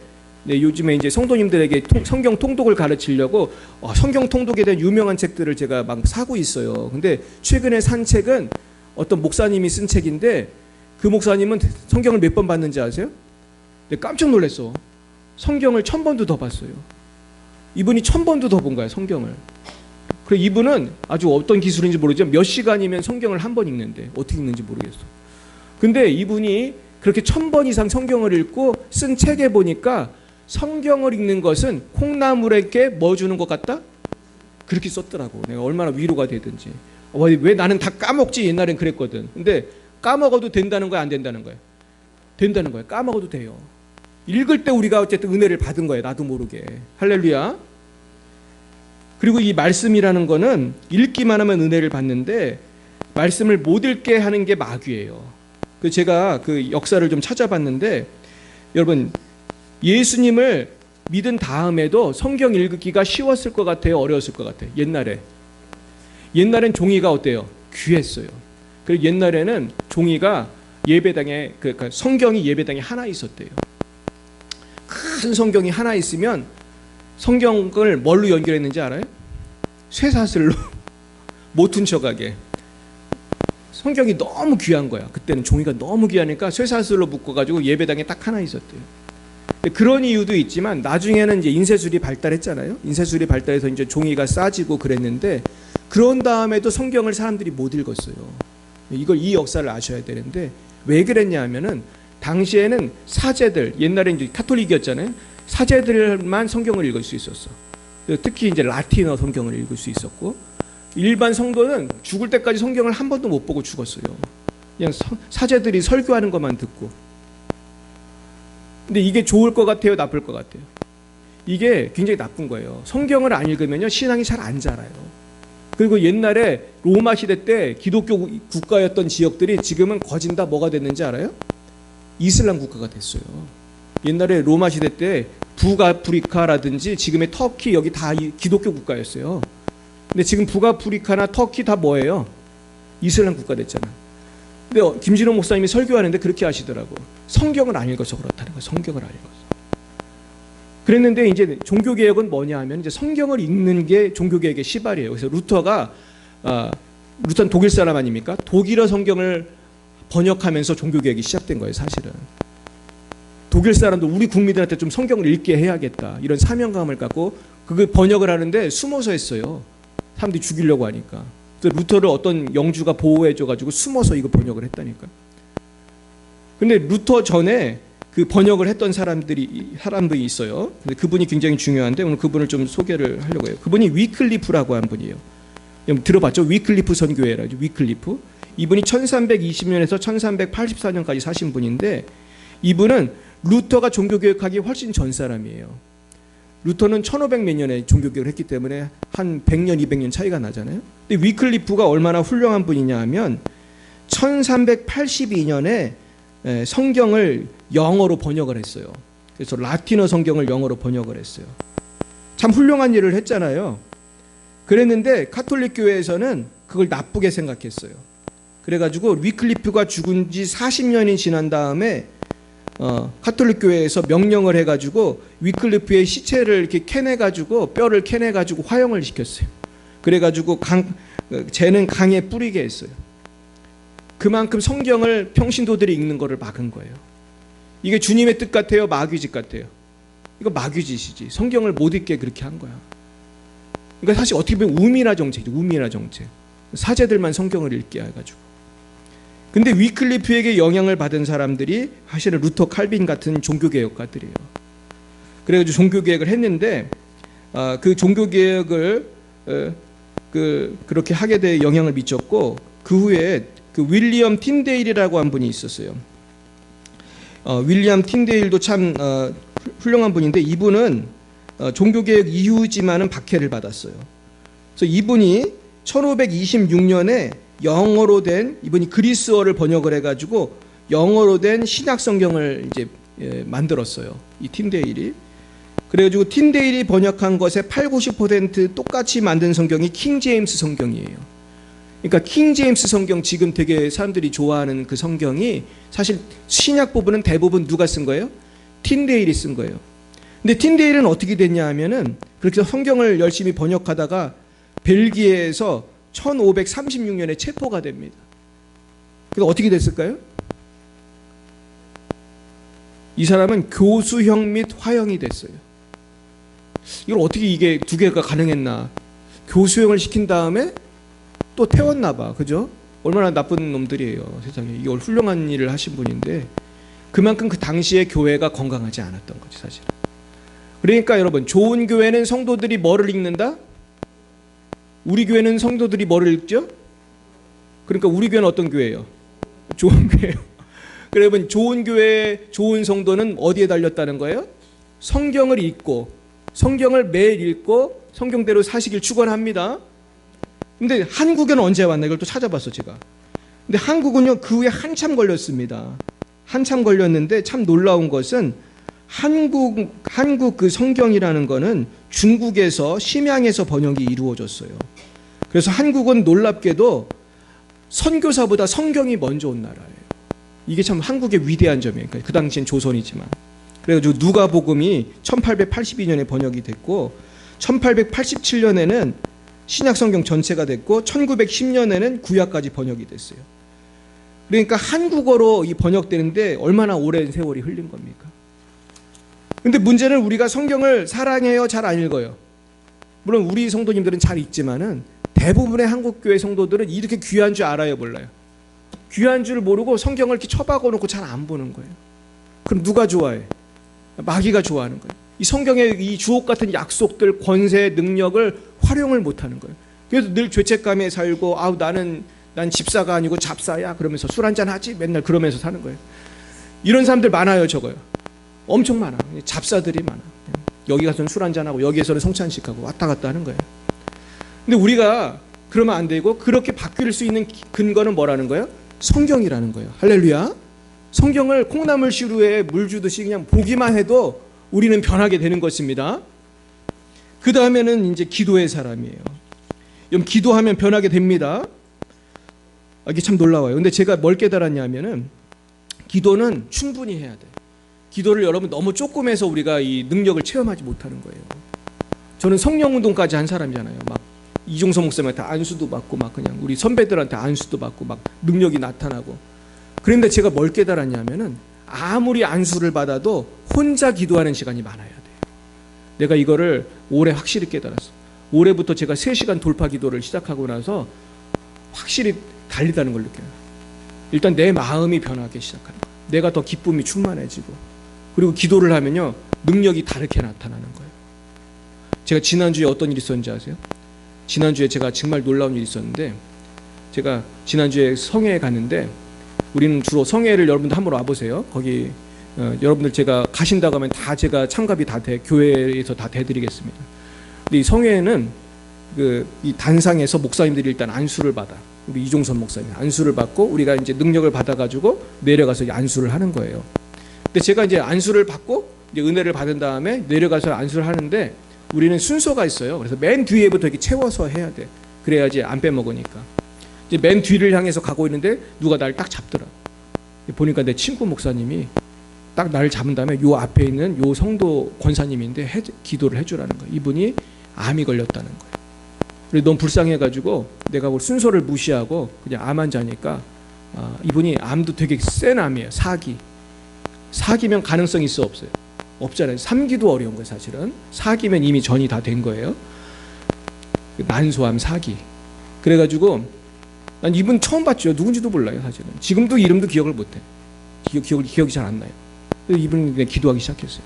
요즘에 이제 성도님들에게 성경 통독을 가르치려고 성경 통독에 대한 유명한 책들을 제가 막 사고 있어요. 근데 최근에 산 책은 어떤 목사님이 쓴 책인데 그 목사님은 성경을 몇 번 봤는지 아세요? 근데 깜짝 놀랐어. 성경을 1000번도 더 봤어요. 이분이 1000번도 더 본 거야, 성경을. 그래 이분은 아주 어떤 기술인지 모르지만 몇 시간이면 성경을 한 번 읽는데 어떻게 읽는지 모르겠어. 근데 이분이 그렇게 1000번 이상 성경을 읽고 쓴 책에 보니까 성경을 읽는 것은 콩나물에게 뭐 주는 것 같다? 그렇게 썼더라고. 내가 얼마나 위로가 되든지. 왜 나는 다 까먹지? 옛날엔 그랬거든. 근데 까먹어도 된다는 거야, 안 된다는 거야? 된다는 거야. 까먹어도 돼요. 읽을 때 우리가 어쨌든 은혜를 받은 거예요. 나도 모르게. 할렐루야. 그리고 이 말씀이라는 거는 읽기만 하면 은혜를 받는데 말씀을 못 읽게 하는 게 마귀예요. 제가 그 역사를 좀 찾아봤는데 여러분 예수님을 믿은 다음에도 성경 읽기가 쉬웠을 것 같아요? 어려웠을 것 같아요? 옛날엔 종이가 어때요? 귀했어요. 그리고 옛날에는 종이가 예배당에 그러니까 성경이 예배당에 하나 있었대요. 큰 성경이 하나 있으면 성경을 뭘로 연결했는지 알아요? 쇠사슬로 못 훔쳐가게. 성경이 너무 귀한 거야. 그때는 종이가 너무 귀하니까 쇠사슬로 묶어가지고 예배당에 딱 하나 있었대요. 그런 이유도 있지만 나중에는 이제 인쇄술이 발달했잖아요. 인쇄술이 발달해서 이제 종이가 싸지고 그랬는데 그런 다음에도 성경을 사람들이 못 읽었어요. 이 역사를 아셔야 되는데 왜 그랬냐면은 당시에는 사제들, 옛날에 이제 카톨릭이었잖아요. 사제들만 성경을 읽을 수 있었어. 특히 이제 라틴어 성경을 읽을 수 있었고 일반 성도는 죽을 때까지 성경을 한 번도 못 보고 죽었어요. 그냥 사제들이 설교하는 것만 듣고. 근데 이게 좋을 것 같아요, 나쁠 것 같아요? 이게 굉장히 나쁜 거예요. 성경을 안 읽으면요 신앙이 잘 안 자라요. 그리고 옛날에 로마 시대 때 기독교 국가였던 지역들이 지금은 거진 다 뭐가 됐는지 알아요? 이슬람 국가가 됐어요. 옛날에 로마 시대 때 북아프리카라든지 지금의 터키 여기 다 기독교 국가였어요. 근데 지금 북아프리카나 터키 다 뭐예요? 이슬람 국가 됐잖아. 근데 김진호 목사님이 설교하는데 그렇게 하시더라고. 성경을 안 읽어서 그렇다는 거예요. 성경을 안 읽어서. 그랬는데 이제 종교개혁은 뭐냐 하면 이제 성경을 읽는 게 종교개혁의 시발이에요. 그래서 루터는 독일 사람 아닙니까? 독일어 성경을 번역하면서 종교개혁이 시작된 거예요. 사실은. 독일 사람도 우리 국민들한테 좀 성경을 읽게 해야겠다. 이런 사명감을 갖고 그 번역을 하는데 숨어서 했어요. 사람들이 죽이려고 하니까. 그래서 루터를 어떤 영주가 보호해줘가지고 숨어서 이거 번역을 했다니까. 근데 루터 전에 그 번역을 했던 사람들이 있어요. 근데 그분이 굉장히 중요한데 오늘 그분을 좀 소개를 하려고 해요. 그분이 위클리프라고 한 분이에요. 들어봤죠? 위클리프 선교회라죠. 위클리프. 이분이 1320년에서 1384년까지 사신 분인데 이분은 루터가 종교개혁하기 훨씬 전 사람이에요. 루터는 1500몇 년에 종교개혁을 했기 때문에 한 100년, 200년 차이가 나잖아요. 근데 위클리프가 얼마나 훌륭한 분이냐 하면 1382년에 성경을 영어로 번역을 했어요. 그래서 라틴어 성경을 영어로 번역을 했어요. 참 훌륭한 일을 했잖아요. 그랬는데 카톨릭 교회에서는 그걸 나쁘게 생각했어요. 그래가지고 위클리프가 죽은 지 40년이 지난 다음에 카톨릭 교회에서 명령을 해가지고 위클리프의 시체를 이렇게 캐내가지고 뼈를 캐내가지고 화형을 시켰어요. 그래가지고 쟤는 강에 뿌리게 했어요. 그만큼 성경을 평신도들이 읽는 것을 막은 거예요. 이게 주님의 뜻 같아요? 마귀 짓 같아요? 이거 마귀 짓이지. 성경을 못 읽게 그렇게 한 거야. 그러니까 사실 어떻게 보면 우미나 정책이죠. 우미나 정책. 사제들만 성경을 읽게 해가지고. 근데 위클리프에게 영향을 받은 사람들이 사실은 루터 칼빈 같은 종교개혁가들이에요. 그래가지고 종교개혁을 했는데 그 종교개혁을 그렇게 하게 돼 영향을 미쳤고 그 후에 그 윌리엄 틴데일이라고 한 분이 있었어요. 윌리엄 틴데일도 참 훌륭한 분인데 이분은 종교개혁 이후지만은 박해를 받았어요. 그래서 이분이 1526년에 영어로 된 이분이 그리스어를 번역을 해가지고 영어로 된 신약 성경을 이제 만들었어요. 이 틴데일이. 그래가지고 틴데일이 번역한 것의 80~90% 똑같이 만든 성경이 킹 제임스 성경이에요. 그러니까 킹 제임스 성경 지금 되게 사람들이 좋아하는 그 성경이 사실 신약 부분은 대부분 누가 쓴 거예요? 틴데일이 쓴 거예요. 근데 틴데일은 어떻게 됐냐 하면은 그렇게 성경을 열심히 번역하다가 벨기에에서 1536년에 체포가 됩니다. 그래서 어떻게 됐을까요? 이 사람은 교수형 및 화형이 됐어요. 이걸 어떻게 이게 두 개가 가능했나? 교수형을 시킨 다음에 또 태웠나 봐. 그죠? 얼마나 나쁜 놈들이에요. 세상에. 이걸 훌륭한 일을 하신 분인데 그만큼 그 당시에 교회가 건강하지 않았던 거지 사실은. 그러니까 여러분 좋은 교회는 성도들이 뭐를 읽는다? 우리 교회는 성도들이 뭐를 읽죠? 그러니까 우리 교회는 어떤 교회예요? 좋은 교회예요. 여러분, 좋은 교회, 좋은 성도는 어디에 달렸다는 거예요? 성경을 읽고, 성경을 매일 읽고 성경대로 사시길 축원합니다. 근데 한국에는 언제 왔나? 이걸 또 찾아봤어 제가. 근데 한국은요, 그 후에 한참 걸렸습니다. 한참 걸렸는데 참 놀라운 것은 한국 그 성경이라는 거는 중국에서 심양에서 번역이 이루어졌어요. 그래서 한국은 놀랍게도 선교사보다 성경이 먼저 온 나라예요. 이게 참 한국의 위대한 점이에요. 그 당시엔 조선이지만. 그래가지고 누가복음이 1882년에 번역이 됐고 1887년에는 신약성경 전체가 됐고 1910년에는 구약까지 번역이 됐어요. 그러니까 한국어로 이 번역되는데 얼마나 오랜 세월이 흘린 겁니까? 근데 문제는 우리가 성경을 사랑해요? 잘 안 읽어요? 물론 우리 성도님들은 잘 읽지만은 대부분의 한국교회 성도들은 이렇게 귀한 줄 알아요, 몰라요? 귀한 줄 모르고 성경을 이렇게 처박아 놓고 잘 안 보는 거예요. 그럼 누가 좋아해? 마귀가 좋아하는 거예요. 이 성경의 이 주옥 같은 약속들, 권세, 능력을 활용을 못하는 거예요. 그래서 늘 죄책감에 살고, 난 집사가 아니고 잡사야 그러면서 술 한잔 하지 맨날 그러면서 사는 거예요. 이런 사람들 많아요. 적어요. 엄청 많아. 잡사들이 많아. 여기 가서는 술 한잔하고 여기에서는 성찬식하고 왔다 갔다 하는 거예요. 근데 우리가 그러면 안 되고 그렇게 바뀔 수 있는 근거는 뭐라는 거예요? 성경이라는 거예요. 할렐루야. 성경을 콩나물 시루에 물 주듯이 그냥 보기만 해도 우리는 변하게 되는 것입니다. 그 다음에는 이제 기도의 사람이에요. 여러분, 기도하면 변하게 됩니다. 이게 참 놀라워요. 근데 제가 뭘 깨달았냐면은 기도는 충분히 해야 돼. 기도를 여러분 너무 조금 해서 우리가 이 능력을 체험하지 못하는 거예요. 저는 성령 운동까지 한 사람이잖아요. 막 이종서 목사님한테 안수도 받고 막 그냥 우리 선배들한테 안수도 받고 막 능력이 나타나고. 그런데 제가 뭘 깨달았냐면은 아무리 안수를 받아도 혼자 기도하는 시간이 많아야 돼요. 내가 이거를 올해 확실히 깨달았어. 올해부터 제가 3시간 돌파 기도를 시작하고 나서 확실히 달리다는 걸 느껴요. 일단 내 마음이 변하기 시작하는 거예요. 내가 더 기쁨이 충만해지고, 그리고 기도를 하면요 능력이 다르게 나타나는 거예요. 제가 지난주에 어떤 일이 있었는지 아세요? 지난주에 제가 정말 놀라운 일이 있었는데, 제가 지난주에 성회에 갔는데, 우리는 주로 성회를 여러분들 한번 와보세요. 거기 여러분들 제가 가신다고 하면 다 제가 참가비 다 교회에서 다 대드리겠습니다. 근데 이 성회에는 이 단상에서 목사님들이 일단 안수를 받아. 우리 이종선 목사님 안수를 받고 우리가 이제 능력을 받아가지고 내려가서 안수를 하는 거예요. 근데 제가 이제 안수를 받고 이제 은혜를 받은 다음에 내려가서 안수를 하는데 우리는 순서가 있어요. 그래서 맨 뒤에부터 이렇게 채워서 해야 돼. 그래야지 안 빼먹으니까. 이제 맨 뒤를 향해서 가고 있는데 누가 날 딱 잡더라고. 보니까 내 친구 목사님이 딱 나를 잡은 다음에 요 앞에 있는 요 성도 권사님인데 기도를 해주라는 거예요. 이분이 암이 걸렸다는 거예요. 그래서 너무 불쌍해가지고 내가 순서를 무시하고 그냥 암 환자니까 이분이 암도 되게 센 암이에요. 4기면 가능성이 있어 없어요? 없잖아요. 3기도 어려운 거예요. 사실은 4기면 이미 전이 다 된 거예요. 난소암 4기. 그래가지고 난 이분 처음 봤죠. 누군지도 몰라요. 사실은 지금도 이름도 기억을 못해. 기억이 잘 안 나요. 그래서 이분이 그냥 기도하기 시작했어요.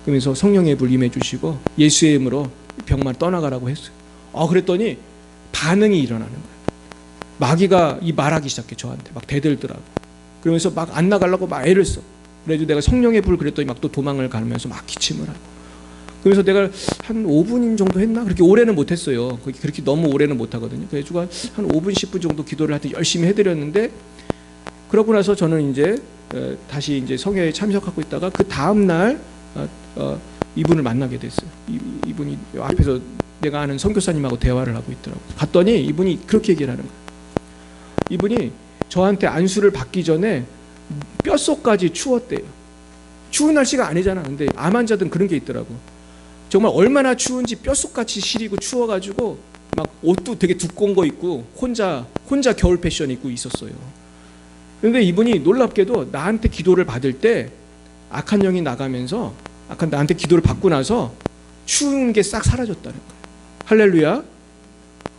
그러면서 성령의 불 임해 주시고 예수의 이름으로 병만 떠나가라고 했어요. 그랬더니 반응이 일어나는 거예요. 마귀가 말하기 시작해. 저한테 막 대들더라고. 그러면서 막 안 나가려고 막 애를 써. 그래도 내가 성령의 불 그랬더니 막 또 도망을 가면서 막 기침을 하고. 그래서 내가 한 5분 정도 했나? 그렇게 오래는 못했어요. 그렇게 너무 오래는 못하거든요. 그래서 한 5분 10분 정도 기도를 하여튼 열심히 해드렸는데, 그러고 나서 저는 이제 다시 이제 성회에 참석하고 있다가 그 다음 날 이분을 만나게 됐어요. 이분이 앞에서 내가 아는 선교사님하고 대화를 하고 있더라고요. 봤더니 이분이 그렇게 얘기를 하는 거예요. 이분이 저한테 안수를 받기 전에 뼛속까지 추웠대요. 추운 날씨가 아니잖아. 근데 암 환자들은 그런 게 있더라고. 정말 얼마나 추운지 뼛속같이 시리고 추워가지고 막 옷도 되게 두꺼운 거 입고 혼자 겨울 패션 입고 있었어요. 그런데 이분이 놀랍게도 나한테 기도를 받을 때 악한 영이 나가면서 나한테 기도를 받고 나서 추운 게 싹 사라졌다는 거예요. 할렐루야.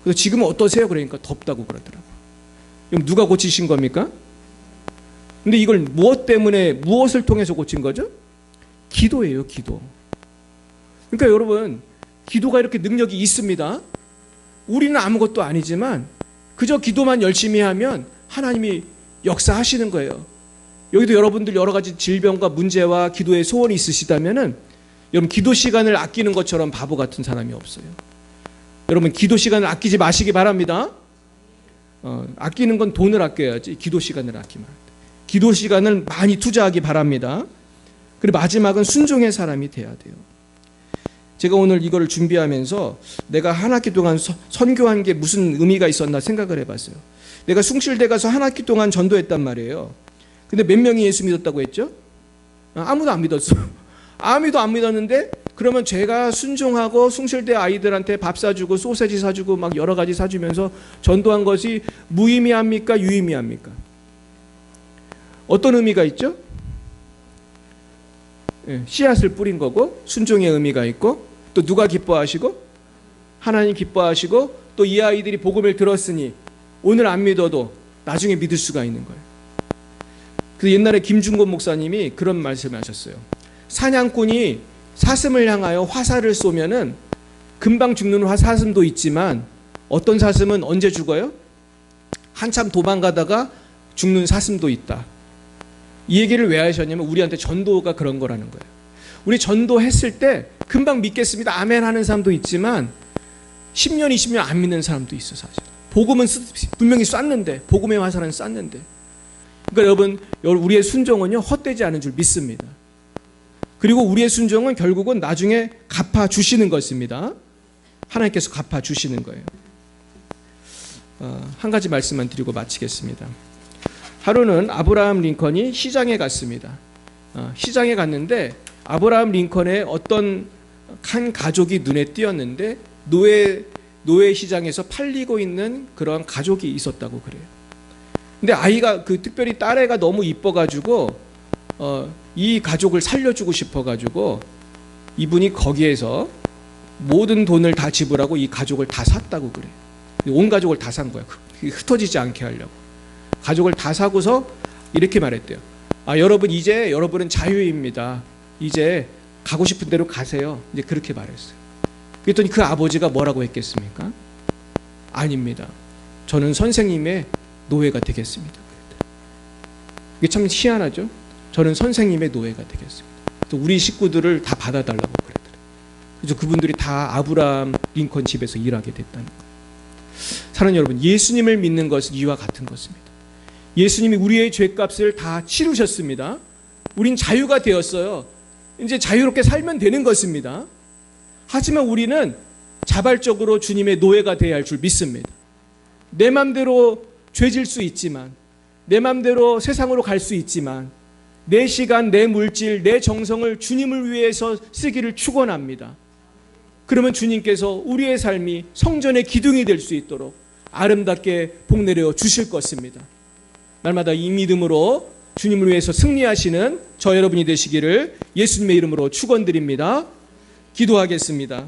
그래서 지금은 어떠세요? 그러니까 덥다고 그러더라고요. 그럼 누가 고치신 겁니까? 근데 이걸 무엇을 통해서 고친 거죠? 기도예요, 기도. 그러니까 여러분, 기도가 이렇게 능력이 있습니다. 우리는 아무것도 아니지만 그저 기도만 열심히 하면 하나님이 역사하시는 거예요. 여기도 여러분들 여러 가지 질병과 문제와 기도의 소원이 있으시다면은 여러분 기도 시간을 아끼는 것처럼 바보 같은 사람이 없어요. 여러분 기도 시간을 아끼지 마시기 바랍니다. 아끼는 건 돈을 아껴야지 기도 시간을 아끼면 안 돼. 기도 시간을 많이 투자하기 바랍니다. 그리고 마지막은 순종의 사람이 돼야 돼요. 제가 오늘 이거를 준비하면서 내가 한 학기 동안 선교한 게 무슨 의미가 있었나 생각을 해봤어요. 내가 숭실대 가서 한 학기 동안 전도했단 말이에요. 근데 몇 명이 예수 믿었다고 했죠? 아무도 안 믿었어. 아무도 안 믿었는데 그러면 제가 순종하고 숭실대 아이들한테 밥 사주고 소세지 사주고 막 여러 가지 사주면서 전도한 것이 무의미합니까? 유의미합니까? 어떤 의미가 있죠? 씨앗을 뿌린 거고 순종의 의미가 있고 또 누가 기뻐하시고? 하나님 기뻐하시고 또 이 아이들이 복음을 들었으니 오늘 안 믿어도 나중에 믿을 수가 있는 거예요. 그 옛날에 김중곤 목사님이 그런 말씀을 하셨어요. 사냥꾼이 사슴을 향하여 화살을 쏘면은 금방 죽는 사슴도 있지만 어떤 사슴은 언제 죽어요? 한참 도망가다가 죽는 사슴도 있다. 이 얘기를 왜 하셨냐면 우리한테 전도가 그런 거라는 거예요. 우리 전도했을 때 금방 믿겠습니다. 아멘 하는 사람도 있지만 10년, 20년 안 믿는 사람도 있어 사실. 복음은 분명히 쐈는데 복음의 화살은 쐈는데 그러니까 여러분 우리의 순종은요 헛되지 않은 줄 믿습니다. 그리고 우리의 순종은 결국은 나중에 갚아주시는 것입니다. 하나님께서 갚아주시는 거예요. 한 가지 말씀만 드리고 마치겠습니다. 하루는 아브라함 링컨이 시장에 갔습니다. 시장에 갔는데 아브라함 링컨의 어떤 한 가족이 눈에 띄었는데 노예 시장에서 팔리고 있는 그런 가족이 있었다고 그래요. 근데 아이가 특별히 딸애가 너무 이뻐가지고 이 가족을 살려주고 싶어가지고 이분이 거기에서 모든 돈을 다 지불하고 이 가족을 다 샀다고 그래요. 온 가족을 다 산 거야. 흩어지지 않게 하려고. 가족을 다 사고서 이렇게 말했대요. 여러분 이제 여러분은 자유입니다. 이제 가고 싶은 대로 가세요. 이제 그렇게 말했어요. 그랬더니 그 아버지가 뭐라고 했겠습니까? 아닙니다. 저는 선생님의 노예가 되겠습니다. 이게 참 희한하죠? 저는 선생님의 노예가 되겠습니다. 또 우리 식구들을 다 받아달라고 그랬더래요. 그래서 그분들이 다 아브라함 링컨 집에서 일하게 됐다는 거예요. 사랑하는 여러분, 예수님을 믿는 것은 이와 같은 것입니다. 예수님이 우리의 죄값을 다 치르셨습니다. 우린 자유가 되었어요. 이제 자유롭게 살면 되는 것입니다. 하지만 우리는 자발적으로 주님의 노예가 되어야 할 줄 믿습니다. 내 맘대로 죄질 수 있지만, 내 맘대로 세상으로 갈 수 있지만, 내 시간, 내 물질, 내 정성을 주님을 위해서 쓰기를 축원합니다. 그러면 주님께서 우리의 삶이 성전의 기둥이 될 수 있도록 아름답게 복내려 주실 것입니다. 날마다 이 믿음으로 주님을 위해서 승리하시는 저 여러분이 되시기를 예수님의 이름으로 축원드립니다. 기도하겠습니다.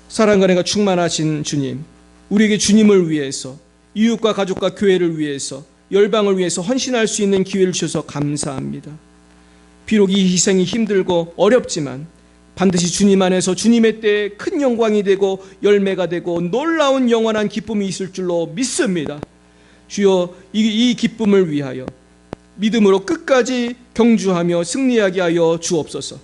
사랑과 은혜가 충만하신 주님, 우리에게 주님을 위해서, 이웃과 가족과 교회를 위해서, 열방을 위해서 헌신할 수 있는 기회를 주셔서 감사합니다. 비록 이 희생이 힘들고 어렵지만 반드시 주님 안에서 주님의 때에 큰 영광이 되고 열매가 되고 놀라운 영원한 기쁨이 있을 줄로 믿습니다. 주여, 이 기쁨을 위하여 믿음으로 끝까지 경주하며 승리하게 하여 주옵소서.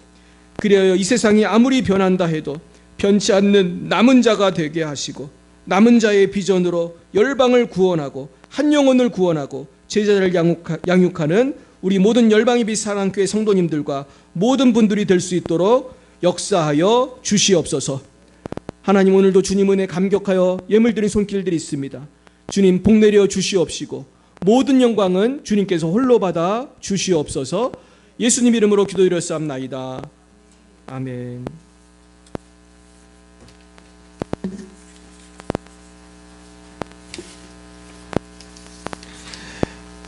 그리하여 이 세상이 아무리 변한다 해도 변치 않는 남은 자가 되게 하시고, 남은 자의 비전으로 열방을 구원하고 한 영혼을 구원하고 제자를 양육하는 우리 모든 열방예비 사랑교회 성도님들과 모든 분들이 될 수 있도록 역사하여 주시옵소서. 하나님, 오늘도 주님 은혜 감격하여 예물 드린 손길들이 있습니다. 주님 복 내려 주시옵시고 모든 영광은 주님께서 홀로 받아 주시옵소서. 예수님 이름으로 기도드렸사옵나이다. 아멘.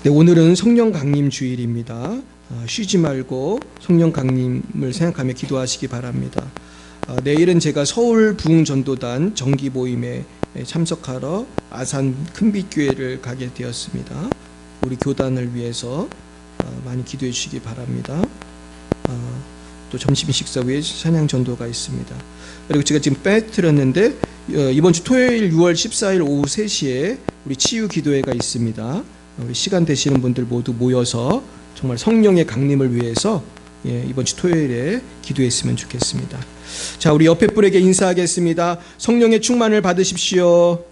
네, 오늘은 성령 강림 주일입니다. 쉬지 말고 성령 강림을 생각하며 기도하시기 바랍니다. 내일은 제가 서울 부흥전도단 정기 모임에 참석하러 아산 큰빛교회를 가게 되었습니다. 우리 교단을 위해서 많이 기도해 주시기 바랍니다. 또 점심 식사 후에 찬양 전도가 있습니다. 그리고 제가 지금 빼뜨렸는데 이번 주 토요일 6월 14일 오후 3시에 우리 치유 기도회가 있습니다. 우리 시간 되시는 분들 모두 모여서 정말 성령의 강림을 위해서 이번 주 토요일에 기도했으면 좋겠습니다. 자, 우리 옆에 분에게 인사하겠습니다. 성령의 충만을 받으십시오.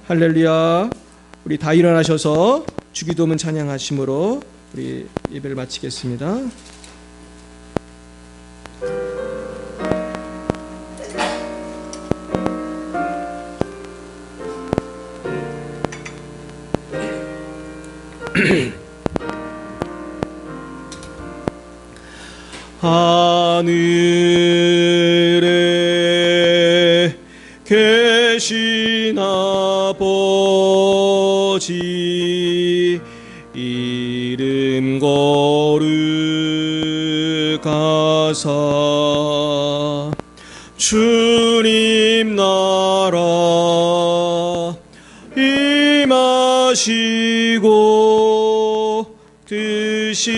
할렐루야. 우리 다 일어나셔서 주기도문 찬양하심으로 우리 예배를 마치겠습니다. 하늘에 계신 아버지 이름 거룩하사 주님 나라 임하시고 뜻이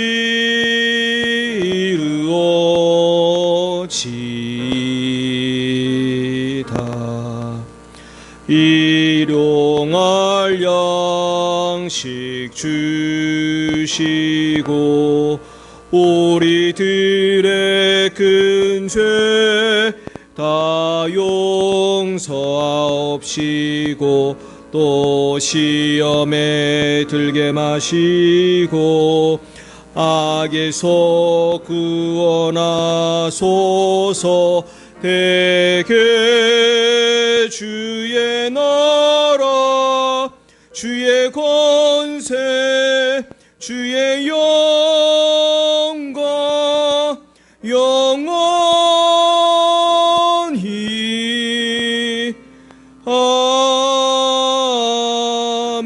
이루어지이다. 일용할 양식 주시고 우리들의 큰 죄 다 용서하옵시고 또 시험에 들게 마시고 악에서 구원하소서. 대개 주의 나라 주의 권세 주의 영광 영원히 아멘.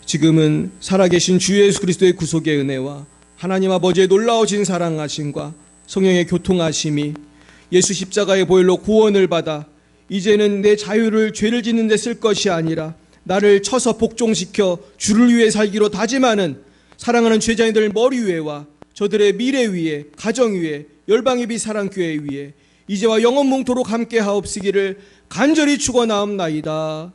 지금은 살아계신 주 예수 그리스도의 구속의 은혜와 하나님 아버지의 놀라우신 사랑하심과 성령의 교통하심이 예수 십자가의 보혈로 구원을 받아 이제는 내 자유를 죄를 짓는 데 쓸 것이 아니라 나를 쳐서 복종시켜 주를 위해 살기로 다짐하는 사랑하는 제자인들 머리 위에와 저들의 미래 위에 가정 위에 열방예비 사랑교회 위에 이제와 영원뭉토록 함께 하옵시기를 간절히 축원하옵나이다.